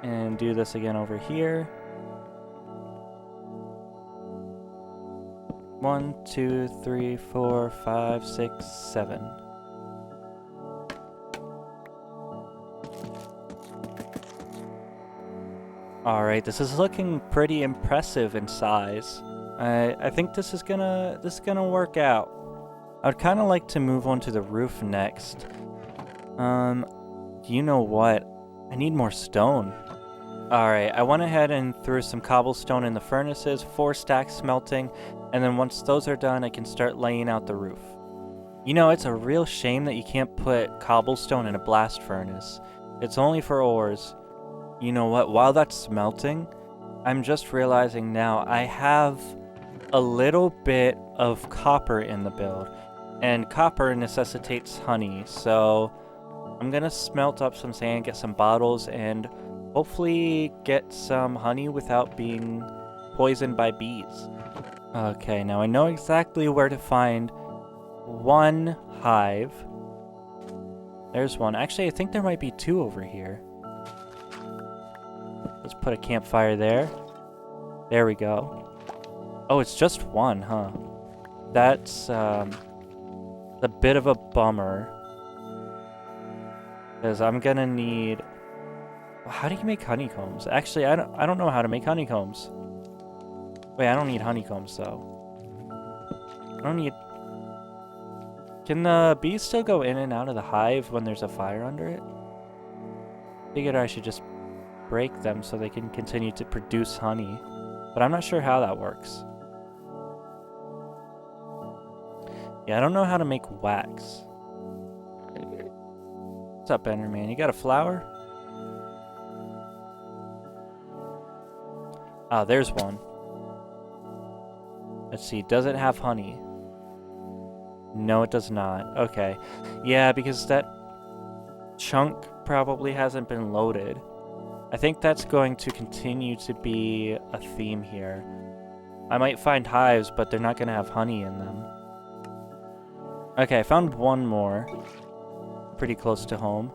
And do this again over here. 1, 2, 3, 4, 5, 6, 7. Alright, this is looking pretty impressive in size. I think this is gonna work out. I would kind of like to move on to the roof next. You know what? I need more stone. Alright, I went ahead and threw some cobblestone in the furnaces, 4 stacks smelting, and then once those are done, I can start laying out the roof. You know, it's a real shame that you can't put cobblestone in a blast furnace. It's only for ores. You know what, while that's smelting, I'm just realizing now I have a little bit of copper in the build, and copper necessitates honey, so I'm gonna smelt up some sand, get some bottles, and hopefully get some honey without being poisoned by bees. Okay, now I know exactly where to find one hive. There's one. Actually, I think there might be two over here. Let's put a campfire there. There we go. Oh, it's just one, huh? That's a bit of a bummer. Because I'm gonna need... How do you make honeycombs? Actually, I don't know how to make honeycombs. Wait, I don't need honeycombs, though. I don't need... Can the bees still go in and out of the hive when there's a fire under it? Figured I should just break them so they can continue to produce honey. But I'm not sure how that works. Yeah, I don't know how to make wax. What's up, Enderman? You got a flower? Ah, there's one. Let's see, does it have honey? No, it does not. Okay. Yeah, because that chunk probably hasn't been loaded. I think that's going to continue to be a theme here. I might find hives, but they're not going to have honey in them. Okay, I found one more. Pretty close to home.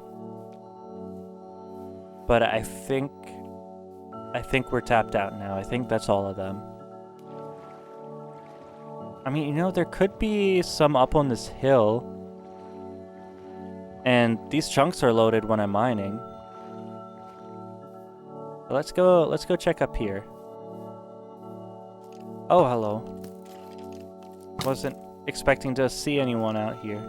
But I think we're tapped out now. I think that's all of them. I mean, you know, there could be some up on this hill. And these chunks are loaded when I'm mining. So let's go check up here. Oh, hello. Wasn't expecting to see anyone out here.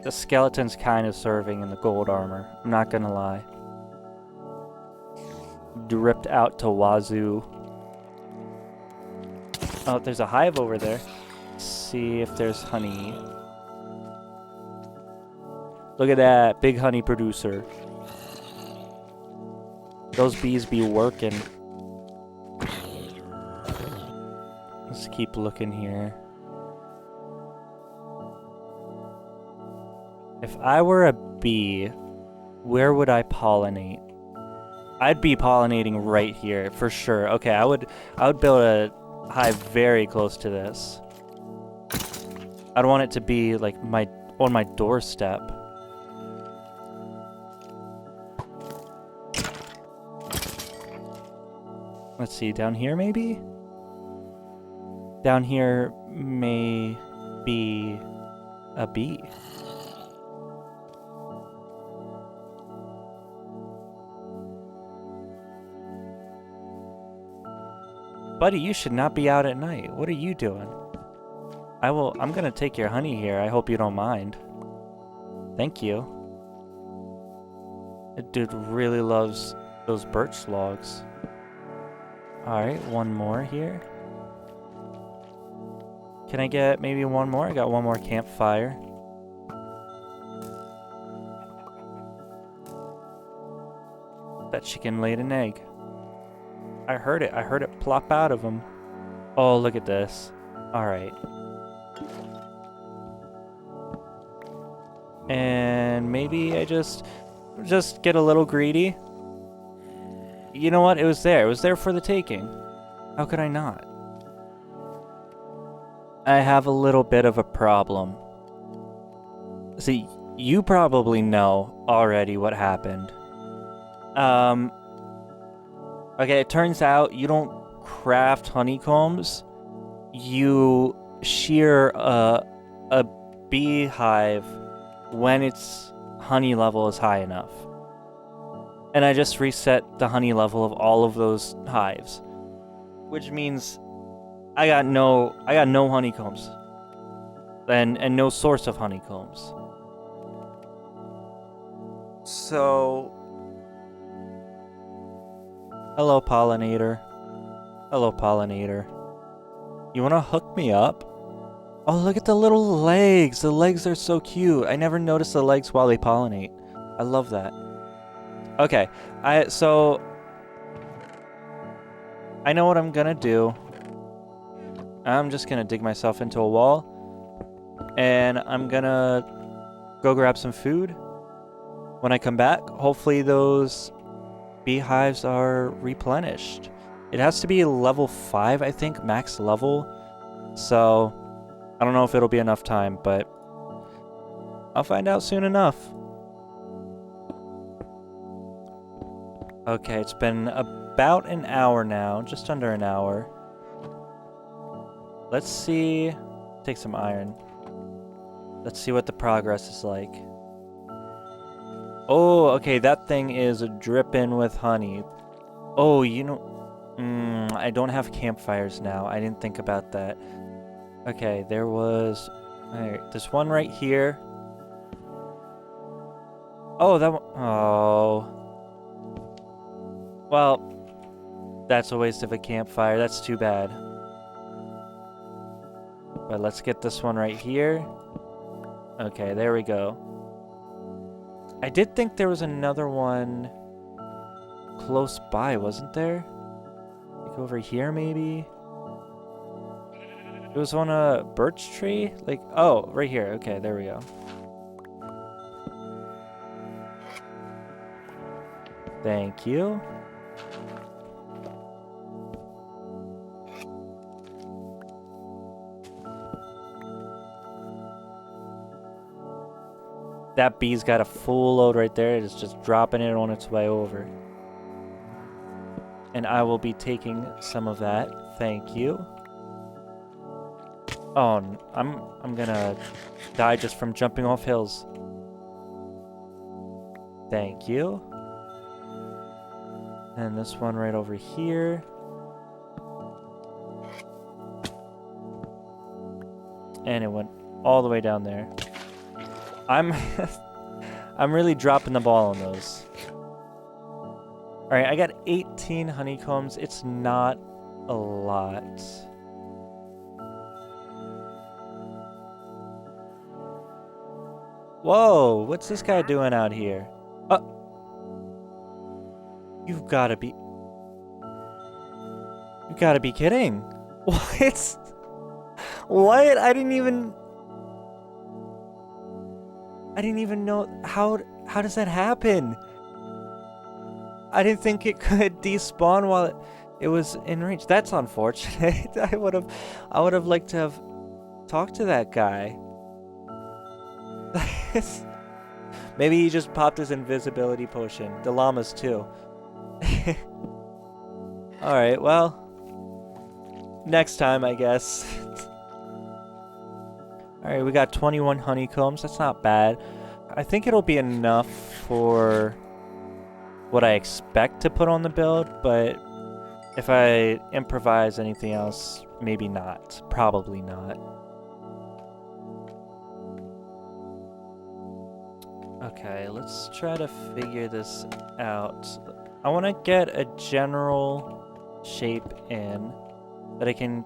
The skeleton's kind of serving in the gold armor. I'm not gonna lie. Dripped out to wazoo. Oh, there's a hive over there. Let's see if there's honey. Look at that, big honey producer. Those bees be working. Let's keep looking here. If I were a bee, where would I pollinate? I'd be pollinating right here for sure. Okay, I would build a hive very close to this. I'd want it to be like on my doorstep. Let's see, down here maybe? Down here may be a bee. Buddy, you should not be out at night. What are you doing? I'm gonna take your honey here. I hope you don't mind. Thank you. The dude really loves those birch logs. Alright, one more here. Can I get maybe one more? I got one more campfire. That chicken laid an egg. I heard it. I heard it plop out of him. Oh, look at this. Alright. And maybe I just get a little greedy. You know what? It was there. It was there for the taking. How could I not? I have a little bit of a problem. See, you probably know already what happened. Okay, it turns out you don't craft honeycombs. You shear a beehive when its honey level is high enough. And I just reset the honey level of all of those hives. Which means I got no honeycombs. And no source of honeycombs. So... Hello, pollinator. Hello, pollinator. You wanna hook me up? Oh, look at the little legs. The legs are so cute. I never noticed the legs while they pollinate. I love that. Okay, so I know what I'm gonna do. I'm just gonna dig myself into a wall. And I'm gonna go grab some food. When I come back, hopefully those beehives are replenished. It has to be level 5, I think, max level. So, I don't know if it'll be enough time, but I'll find out soon enough. Okay, it's been about an hour now, just under an hour. Let's see. Take some iron. Let's see what the progress is like. Oh, okay, that thing is dripping with honey. Oh, you know... I don't have campfires now. I didn't think about that. Okay, there was... Alright, there's one right here. Oh, that one... Oh... Well, that's a waste of a campfire. That's too bad. But let's get this one right here. Okay, there we go. I did think there was another one close by, wasn't there? Like over here, maybe? It was on a birch tree? Like, oh, right here. Okay, there we go. Thank you. That bee's got a full load right there. It's just dropping it on its way over. And I will be taking some of that. Thank you. Oh, I'm gonna die just from jumping off hills. Thank you. And this one right over here. And it went all the way down there. I'm really dropping the ball on those. Alright, I got 18 honeycombs. It's not a lot. Whoa, what's this guy doing out here? You've gotta be... You gotta be kidding. What? What? I didn't even know how does that happen? I didn't think it could despawn while it was in range. That's unfortunate. I would have liked to have talked to that guy. Maybe he just popped his invisibility potion. The llamas too. Alright, well, next time, I guess. Alright, we got 21 honeycombs. That's not bad. I think it'll be enough for what I expect to put on the build, but if I improvise anything else, maybe not. Probably not. Okay, let's try to figure this out. I want to get a general shape in that I can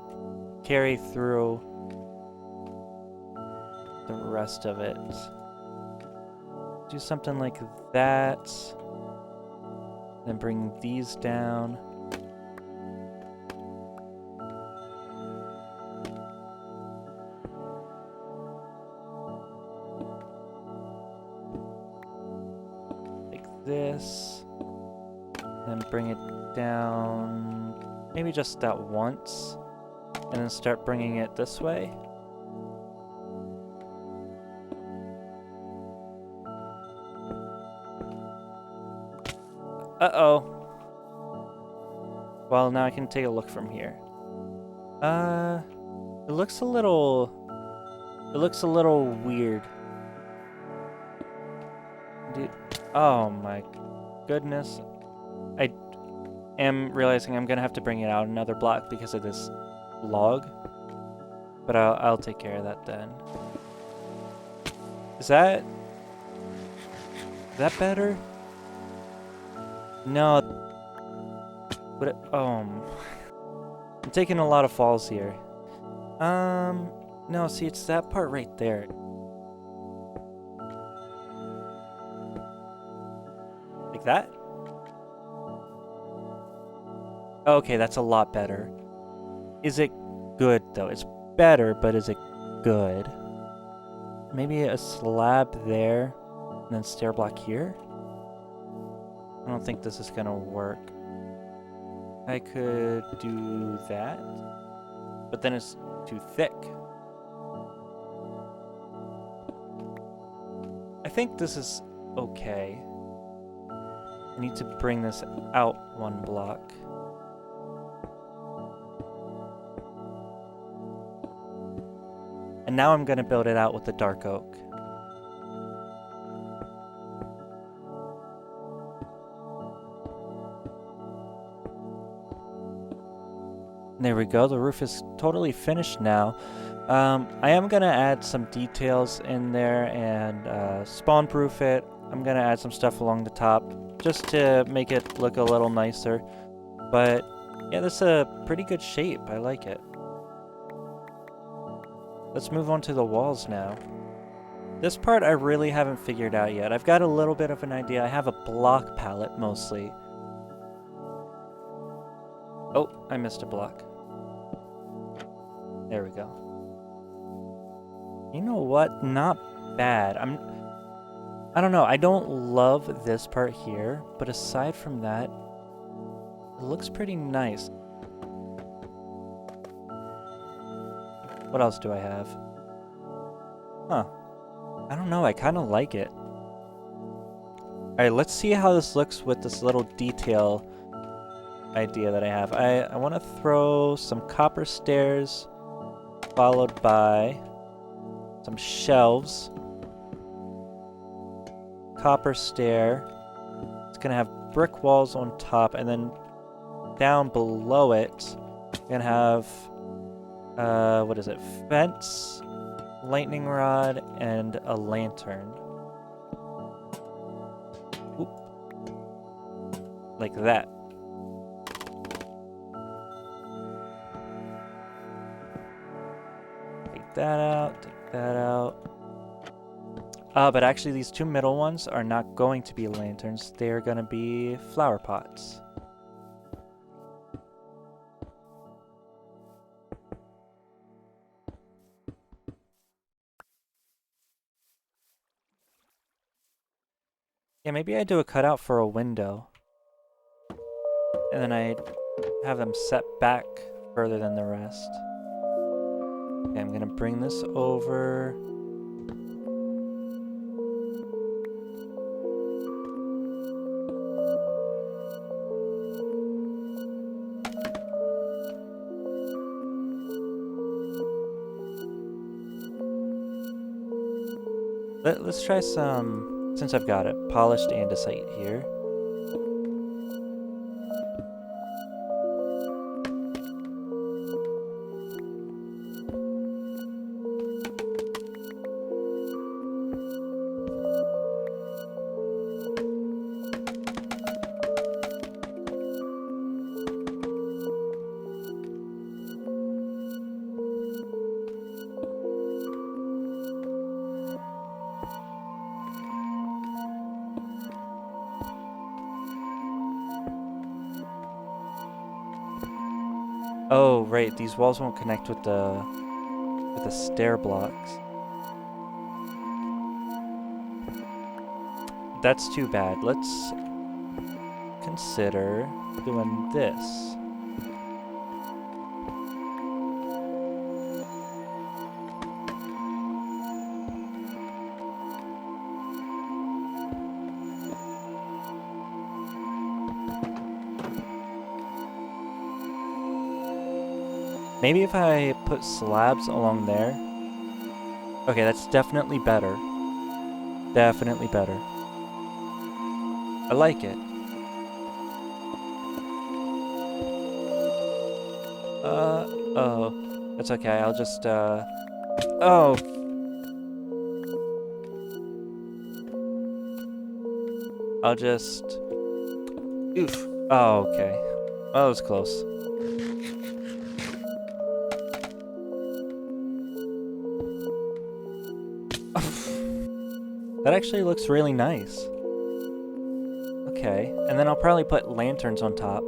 carry through the rest of it. Do something like that. Then bring these down. Like this. Then bring it down, maybe just that once, and then start bringing it this way. Uh-oh. Well, now I can take a look from here. It looks a little weird. Dude, oh my goodness. I am realizing I'm gonna have to bring it out another block because of this log, but I'll take care of that then. Is that better? No. What? I'm taking a lot of falls here. No. See, it's that part right there. Like that? Okay, that's a lot better. Is it good, though? It's better, but is it good? Maybe a slab there, and then stair block here? I don't think this is gonna work. I could do that, but then it's too thick. I think this is okay. I need to bring this out 1 block. And now I'm going to build it out with the dark oak. There we go, the roof is totally finished now. I am going to add some details in there and spawn-proof it. I'm going to add some stuff along the top just to make it look a little nicer. But yeah, this is a pretty good shape. I like it. Let's move on to the walls now. This part I really haven't figured out yet. I've got a little bit of an idea. I have a block palette mostly. Oh, I missed a block. There we go. You know what? Not bad. I don't know. I don't love this part here, but aside from that, it looks pretty nice. What else do I have? Huh. I don't know. I kind of like it. Alright, let's see how this looks with this little detail idea that I have. I want to throw some copper stairs followed by some shelves. Copper stair. It's going to have brick walls on top, and then down below it, you're going to have what is it? Fence, lightning rod, and a lantern. Oop. Like that. Take that out, take that out. But actually these 2 middle ones are not going to be lanterns. They're going to be flower pots. Yeah, maybe I do a cutout for a window. And then I have them set back further than the rest. Okay, I'm gonna bring this over. Let's try some, since I've got it, polished andesite here. Oh, right, these walls won't connect with the stair blocks. That's too bad. Let's consider doing this. Maybe if I put slabs along there. Okay, that's definitely better. Definitely better. I like it. Oh. That's okay, I'll just, oh! I'll just... Oof. Oh, okay. Well, that was close. That actually looks really nice. Okay, and then I'll probably put lanterns on top.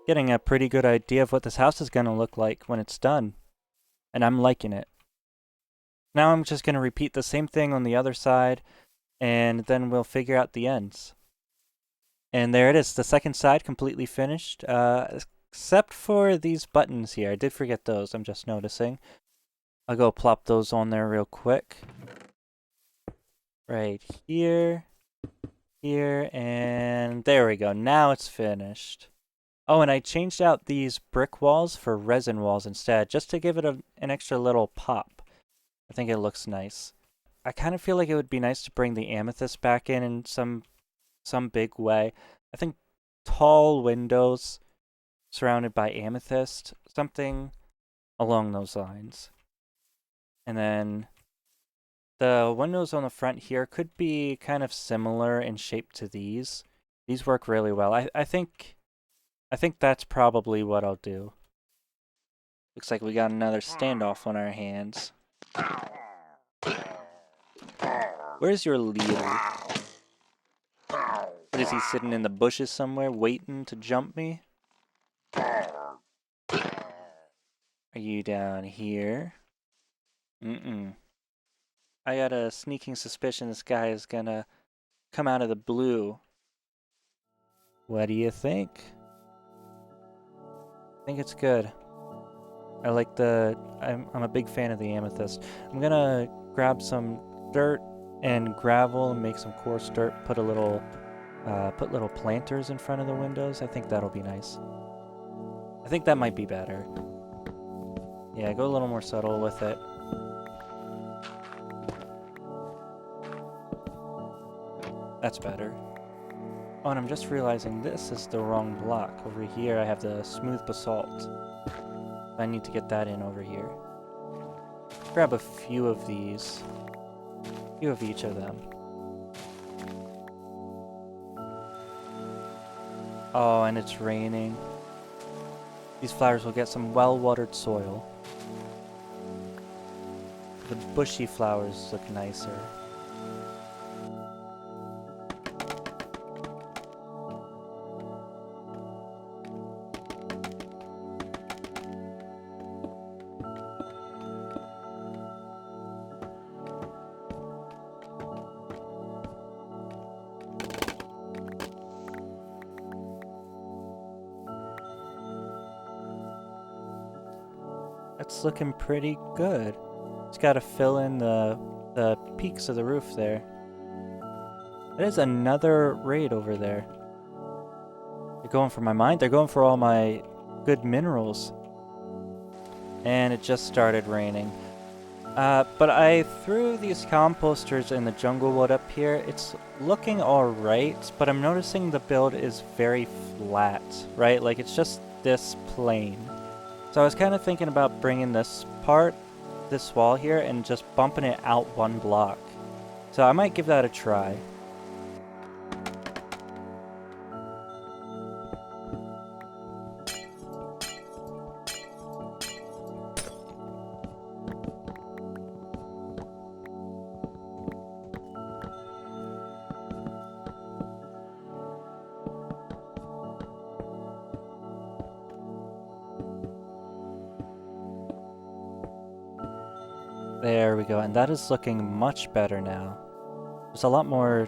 getting a pretty good idea of what this house is going to look like when it's done. And I'm liking it. Now I'm just going to repeat the same thing on the other side, and then we'll figure out the ends. And there it is, the second side completely finished, except for these buttons here. I did forget those, I'm just noticing. I'll go plop those on there real quick. Right here, here, and there we go. Now it's finished. Oh, and I changed out these brick walls for resin walls instead, just to give it an extra little pop. I think it looks nice. I kind of feel like it would be nice to bring the amethyst back in some big way. I think tall windows surrounded by amethyst, something along those lines. And then the windows on the front here could be kind of similar in shape to these. These work really well. I think that's probably what I'll do. Looks like we got another standoff on our hands. Where's your leader? What, is he sitting in the bushes somewhere waiting to jump me? Are you down here? I got a sneaking suspicion this guy is gonna come out of the blue. What do you think? I think it's good. I like I'm a big fan of the amethyst. I'm gonna grab some dirt and gravel and make some coarse dirt, put little planters in front of the windows. I think that'll be nice. I think that might be better. Yeah, go a little more subtle with it. That's better. Oh, and I'm just realizing this is the wrong block. Over here I have the smooth basalt. I need to get that in over here. Grab a few of these. A few of each of them. Oh, and it's raining. These flowers will get some well-watered soil. The bushy flowers look nicer. That's looking pretty good. Just gotta fill in the peaks of the roof there. There's another raid over there. They're going for my mine. They're going for all my good minerals. And it just started raining. But I threw these composters in the jungle wood up here. It's looking alright, but I'm noticing the build is very flat, right? Like it's just this plane. So I was kind of thinking about bringing this wall here, and just bumping it out one block. So I might give that a try. There we go, and that is looking much better now. There's a lot more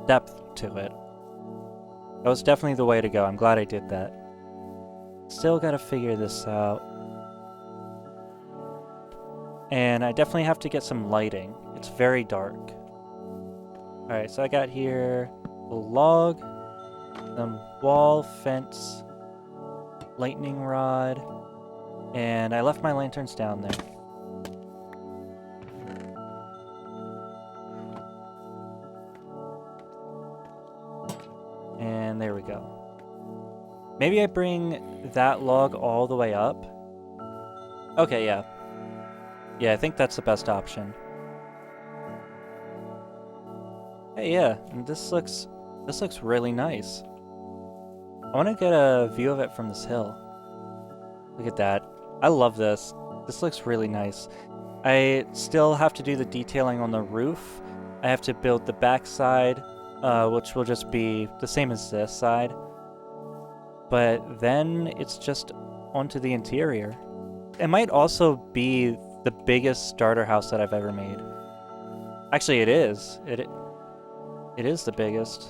depth to it. That was definitely the way to go. I'm glad I did that. Still gotta figure this out. And I definitely have to get some lighting. It's very dark. Alright, so I got here a log, then wall, fence, lightning rod, and I left my lanterns down there. And there we go. Maybe I bring that log all the way up. Okay, yeah. Yeah, I think that's the best option. Hey, yeah, and this looks really nice. I want to get a view of it from this hill. Look at that. I love this. This looks really nice. I still have to do the detailing on the roof. I have to build the backside, which will just be the same as this side. but then it's just onto the interior. It might also be the biggest starter house that I've ever made. Actually, it is. It is the biggest.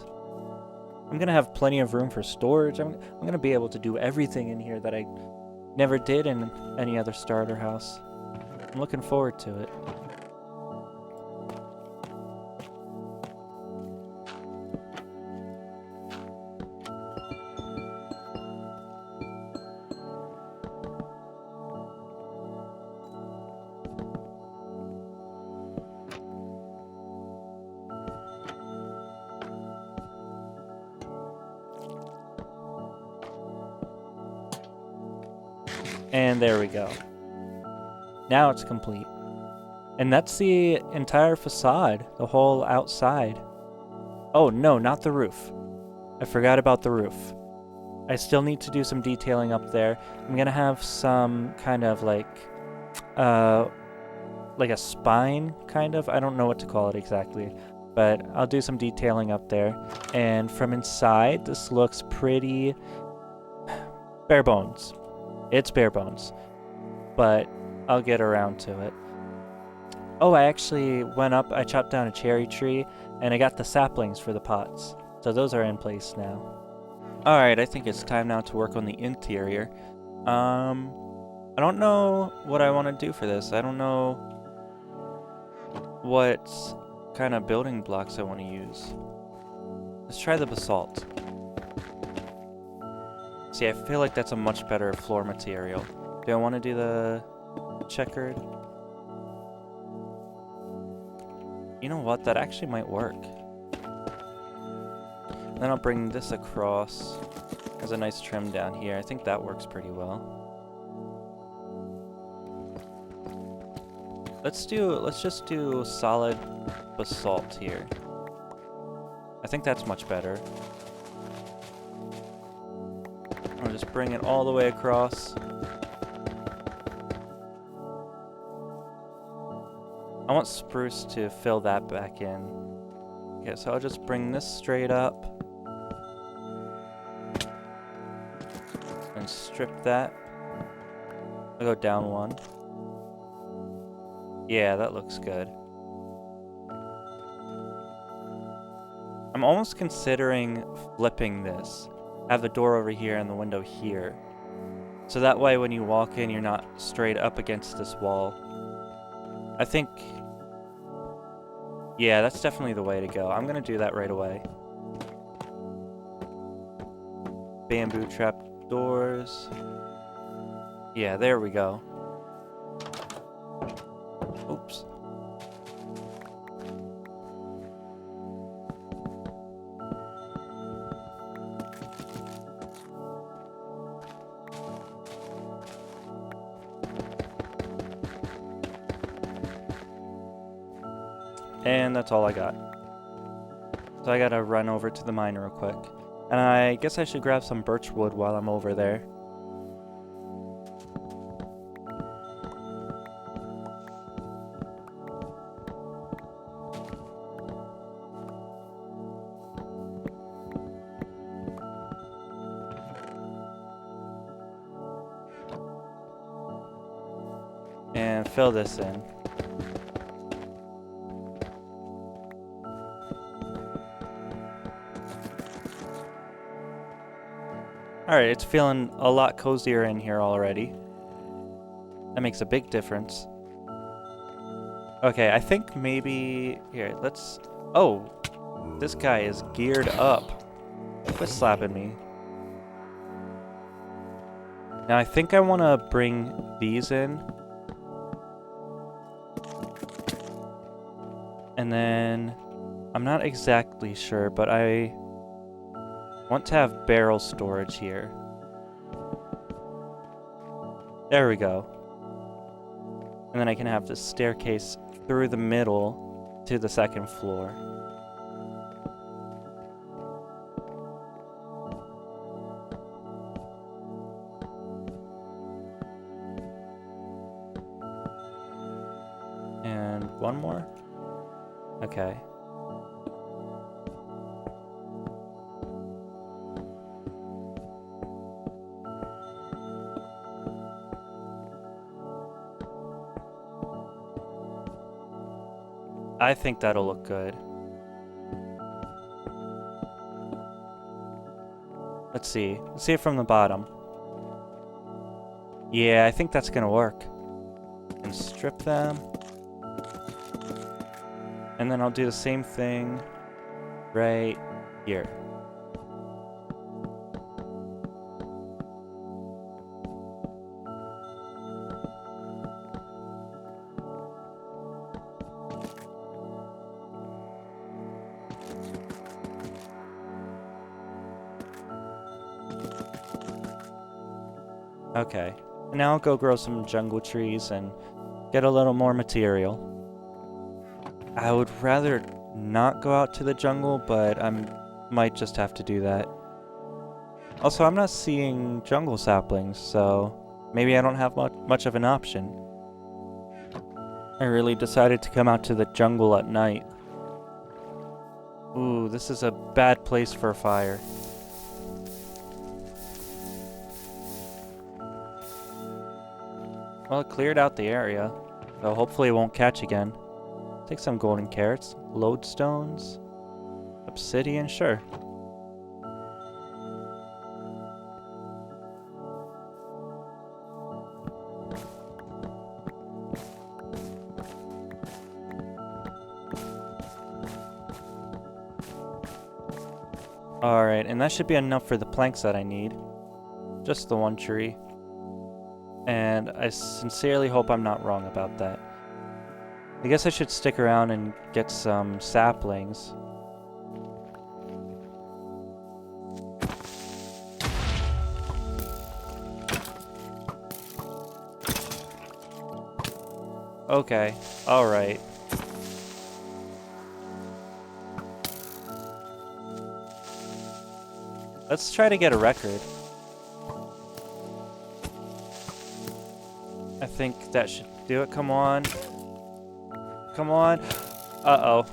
I'm gonna have plenty of room for storage. I'm gonna be able to do everything in here that I never did in any other starter house. I'm looking forward to it. And there we go. Now it's complete. And that's the entire facade, the whole outside. Oh no, not the roof. I forgot about the roof. I still need to do some detailing up there. I'm gonna have some kind of like a spine, kind of. I don't know what to call it exactly, but I'll do some detailing up there. And from inside, this looks pretty bare bones. It's bare bones, but I'll get around to it. Oh, I actually went up, I chopped down a cherry tree, and I got the saplings for the pots. So those are in place now. Alright, I think it's time now to work on the interior. I don't know what I want to do for this. I don't know what kind of building blocks I want to use. Let's try the basalt. See, I feel like that's a much better floor material. Do I want to do the checkered? You know what? That actually might work. Then I'll bring this across. There's a nice trim down here. I think that works pretty well. Let's just do solid basalt here. I think that's much better. I'll just bring it all the way across. I want spruce to fill that back in. Okay, so I'll just bring this straight up. And strip that. I'll go down one. Yeah, that looks good. I'm almost considering flipping this. Have the door over here and the window here. So that way when you walk in, you're not straight up against this wall. I think... yeah, that's definitely the way to go. I'm gonna do that right away. Bamboo trap doors. Yeah, there we go. Oops. And that's all I got. So I gotta run over to the mine real quick. And I guess I should grab some birch wood while I'm over there. And fill this in. Alright, it's feeling a lot cozier in here already. That makes a big difference. Okay, I think maybe... here, let's... oh! This guy is geared up. Quit slapping me. Now I think I want to bring these in. And then... I'm not exactly sure, but I... want to have barrel storage here. There we go. And then I can have this staircase through the middle to the second floor. And one more? Okay. I think that'll look good. Let's see. Let's see it from the bottom. Yeah, I think that's gonna work. And strip them. And then I'll do the same thing right here. Okay, now I'll go grow some jungle trees and get a little more material. I would rather not go out to the jungle, but I might just have to do that. Also, I'm not seeing jungle saplings, so maybe I don't have much of an option. I really decided to come out to the jungle at night. Ooh, this is a bad place for a fire. Well, it cleared out the area, so hopefully it won't catch again. Take some golden carrots, lodestones, obsidian, sure. Alright, and that should be enough for the planks that I need. Just the one tree. And I sincerely hope I'm not wrong about that. I guess I should stick around and get some saplings. Okay, alright. Let's try to get a record. I think that should do it. Come on. Come on. Uh-oh.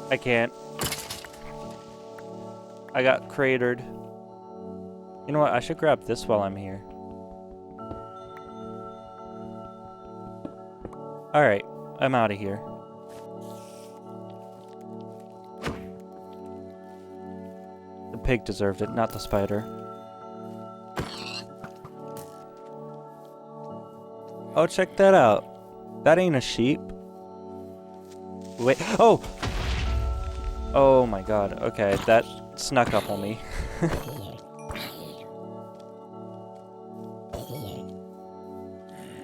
I can't. I got cratered. You know what? I should grab this while I'm here. Alright. I'm out of here. The pig deserved it, not the spider. Oh, check that out. That ain't a sheep. Wait. Oh! Oh my god. Okay, that snuck up on me.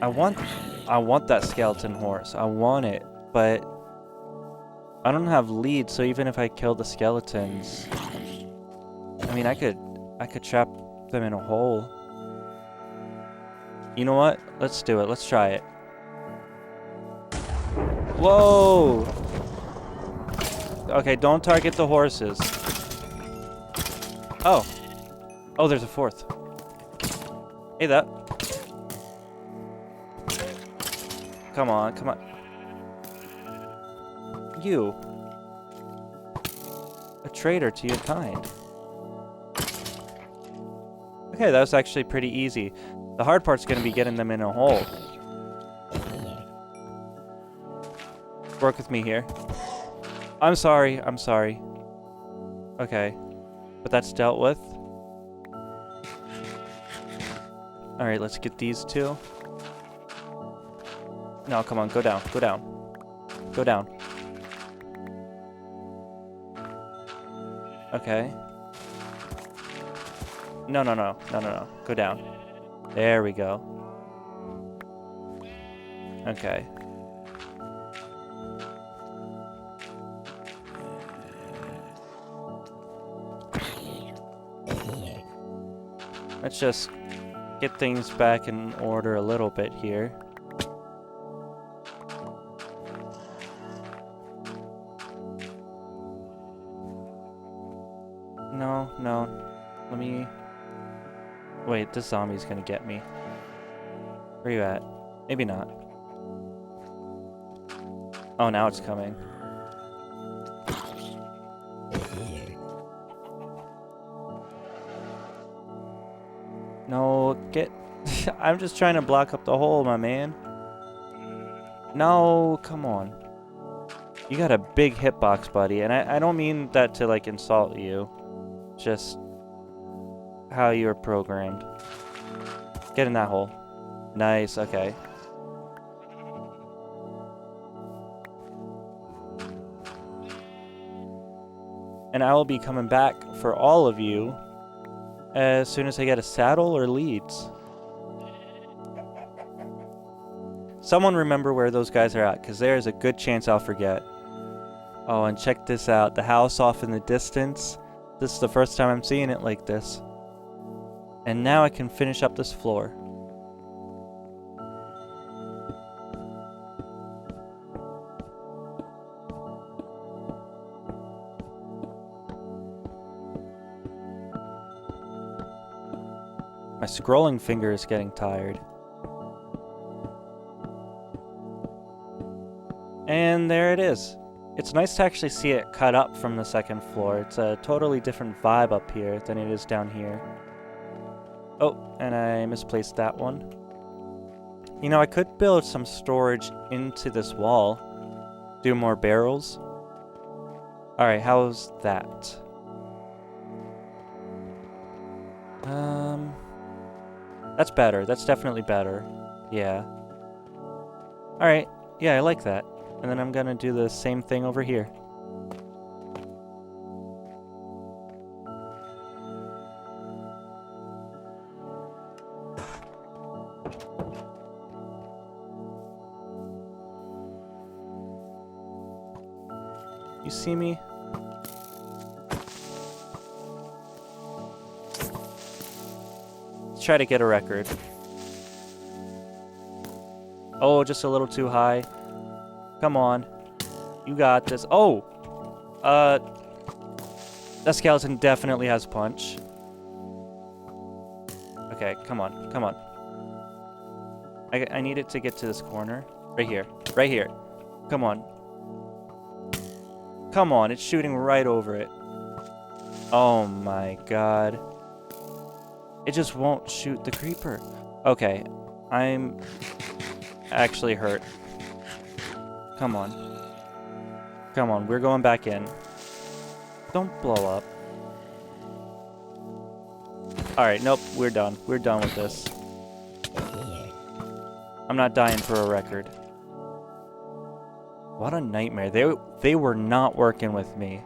I want that skeleton horse. I want it, but I don't have lead, so even if I kill the skeletons, I mean, I could trap them in a hole. You know what? Let's do it. Let's try it. Whoa! Okay, don't target the horses. Oh. Oh, there's a fourth. Hey, that. Come on, come on. You. A traitor to your kind. Okay, that was actually pretty easy. The hard part's gonna be getting them in a hole. Work with me here. I'm sorry, I'm sorry. Okay. But that's dealt with. Alright, let's get these two. No, come on, go down, go down. Go down. Okay. No, no, no, no, no, no. Go down. There we go. Okay. Let's just get things back in order a little bit here. No, no. Let me... Wait, this zombie's gonna get me. Where you at? Maybe not. Oh, now it's coming. No, get... I'm just trying to block up the hole, my man. No, come on. You got a big hitbox, buddy, and I don't mean that to, like, insult you. Just how you're programmed. Get in that hole. Nice, okay. And I will be coming back for all of you as soon as I get a saddle or leads. Someone remember where those guys are at, because there is a good chance I'll forget. Oh, and check this out. The house off in the distance. This is the first time I'm seeing it like this. And now I can finish up this floor. My scrolling finger is getting tired. And there it is. It's nice to actually see it cut up from the second floor. It's a totally different vibe up here than it is down here. Oh, and I misplaced that one. You know, I could build some storage into this wall. Do more barrels. Alright, how's that? That's better. That's definitely better. Yeah. Alright. Yeah, I like that. And then I'm gonna do the same thing over here. You see me? Let's try to get a record. Oh, just a little too high. Come on. You got this. Oh! That skeleton definitely has punch. Okay, come on. Come on. I need it to get to this corner. Right here. Right here. Come on. Come on, it's shooting right over it. Oh my god. It just won't shoot the creeper. Okay, I'm actually hurt. Come on. Come on, we're going back in. Don't blow up. Alright, nope, we're done. We're done with this. I'm not dying for a record. What a nightmare. They were not working with me.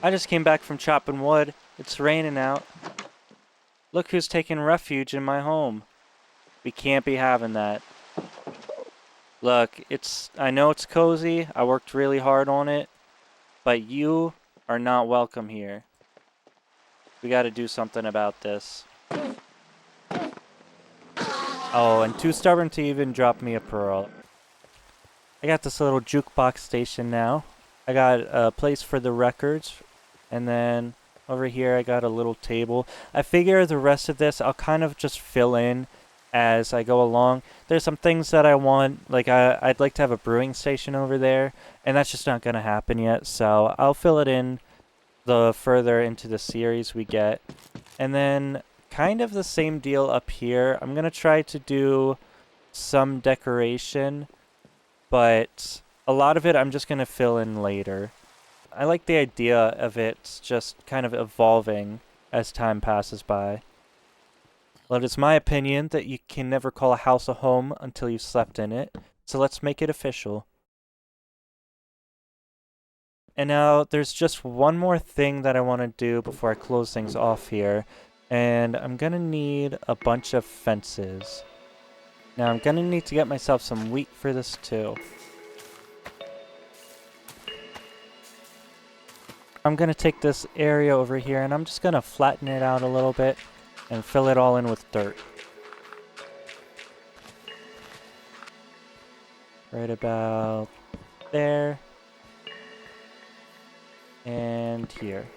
I just came back from chopping wood. It's raining out. Look who's taking refuge in my home. We can't be having that. Look, I know it's cozy. I worked really hard on it. But you are not welcome here. We gotta do something about this. Oh, and too stubborn to even drop me a pearl. I got this little jukebox station now. I got a place for the records. And then over here I got a little table. I figure the rest of this I'll kind of just fill in as I go along. There's some things that I want, like I'd like to have a brewing station over there, and that's just not going to happen yet, so I'll fill it in the further into the series we get. And then kind of the same deal up here. I'm going to try to do some decoration, but a lot of it I'm just going to fill in later. I like the idea of it just kind of evolving as time passes by. Well, it's my opinion that you can never call a house a home until you've slept in it, so let's make it official. And now there's just one more thing that I want to do before I close things off here, and I'm going to need a bunch of fences. Now I'm going to need to get myself some wheat for this too. I'm going to take this area over here and I'm just going to flatten it out a little bit and fill it all in with dirt. Right about there. And here.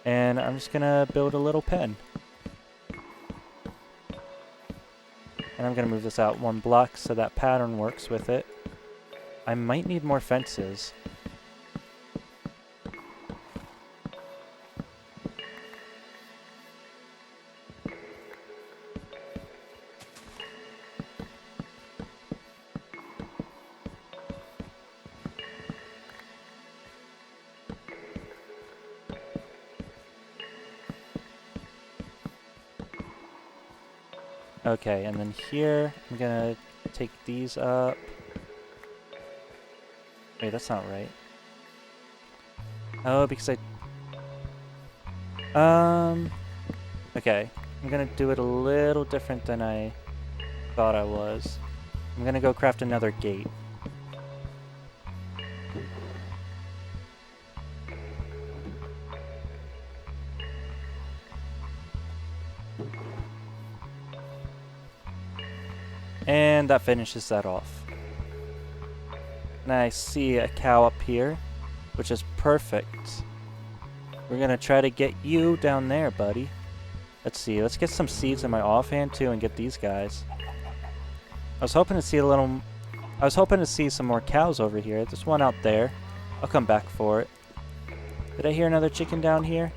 And I'm just going to build a little pen. And I'm going to move this out 1 block so that pattern works with it. I might need more fences. Okay, and then here, I'm gonna take these up. Wait, that's not right. Oh, because okay. I'm gonna do it a little different than I thought I was. I'm gonna go craft another gate. And that finishes that off. And I see a cow up here, which is perfect. We're gonna try to get you down there, buddy. Let's see, let's get some seeds in my offhand too and get these guys. I was hoping to see some more cows over here. There's one out there. I'll come back for it. Did I hear another chicken down here?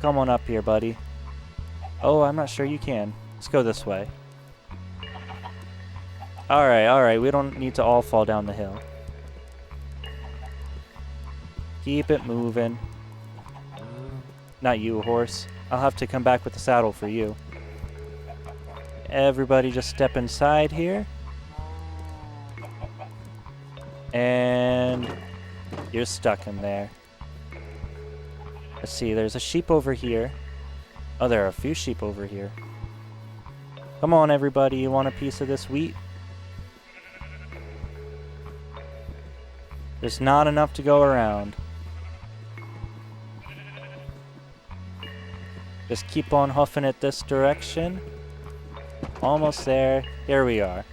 Come on up here, buddy. Oh, I'm not sure you can. Let's go this way. Alright, we don't need to all fall down the hill. Keep it moving. Not you, horse. I'll have to come back with the saddle for you. Everybody just step inside here. And you're stuck in there. Let's see, there's a sheep over here. Oh, there are a few sheep over here. Come on, everybody, you want a piece of this wheat? There's not enough to go around. Just keep on huffing it this direction. Almost there. Here we are.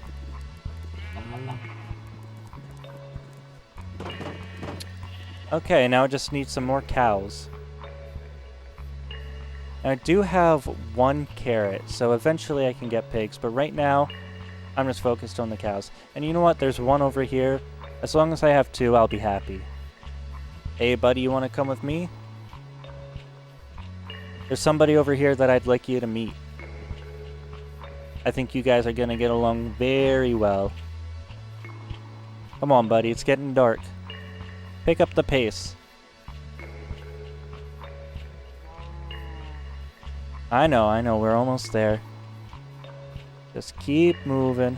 Okay, now I just need some more cows. Now, I do have 1 carrot, so eventually I can get pigs, but right now, I'm just focused on the cows. And you know what? There's one over here. As long as I have 2, I'll be happy. Hey, buddy, you want to come with me? There's somebody over here that I'd like you to meet. I think you guys are going to get along very well. Come on, buddy. It's getting dark. Pick up the pace. I know. We're almost there. Just keep moving.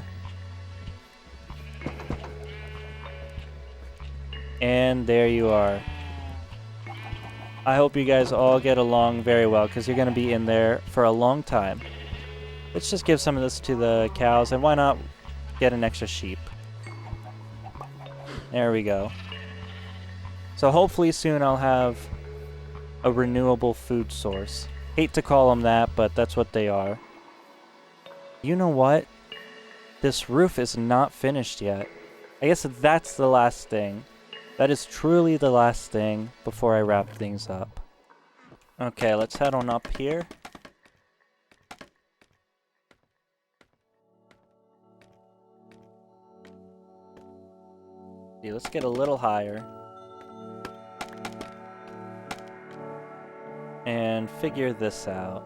And there you are. I hope you guys all get along very well, because you're going to be in there for a long time. Let's just give some of this to the cows, and why not get an extra sheep? There we go. So hopefully soon I'll have a renewable food source. Hate to call them that, but that's what they are. You know what? This roof is not finished yet. I guess that's the last thing. That is truly the last thing before I wrap things up. Okay, let's head on up here. See, let's get a little higher. And figure this out.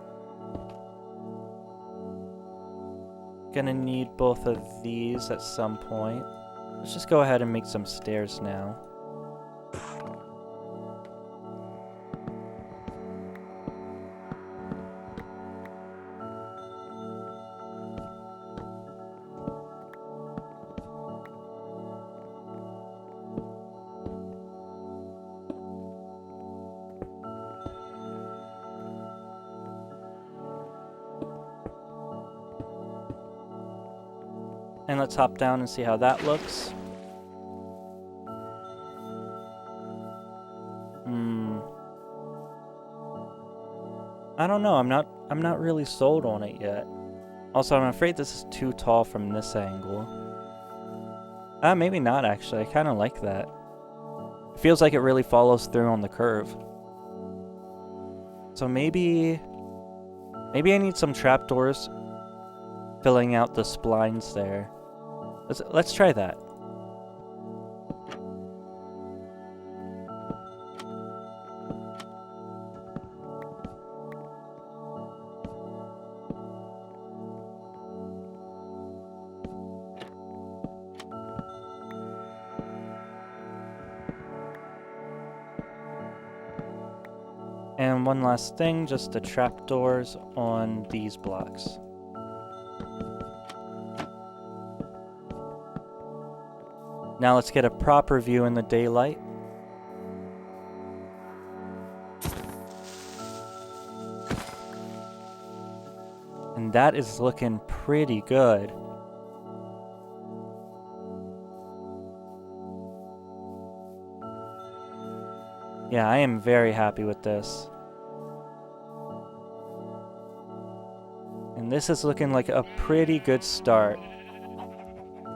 Gonna need both of these at some point. Let's just go ahead and make some stairs now. And let's hop down and see how that looks. I don't know. I'm not really sold on it yet. Also, I'm afraid this is too tall from this angle. Maybe not actually. I kind of like that. It feels like it really follows through on the curve. So maybe I need some trapdoors filling out the splines there. Let's try that. And one last thing, just the trapdoors on these blocks. Now let's get a proper view in the daylight. And that is looking pretty good. Yeah, I am very happy with this. And this is looking like a pretty good start.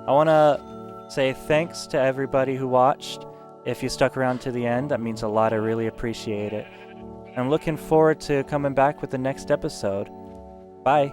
I want to say thanks to everybody who watched. If you stuck around to the end, that means a lot. I really appreciate it. I'm looking forward to coming back with the next episode. Bye.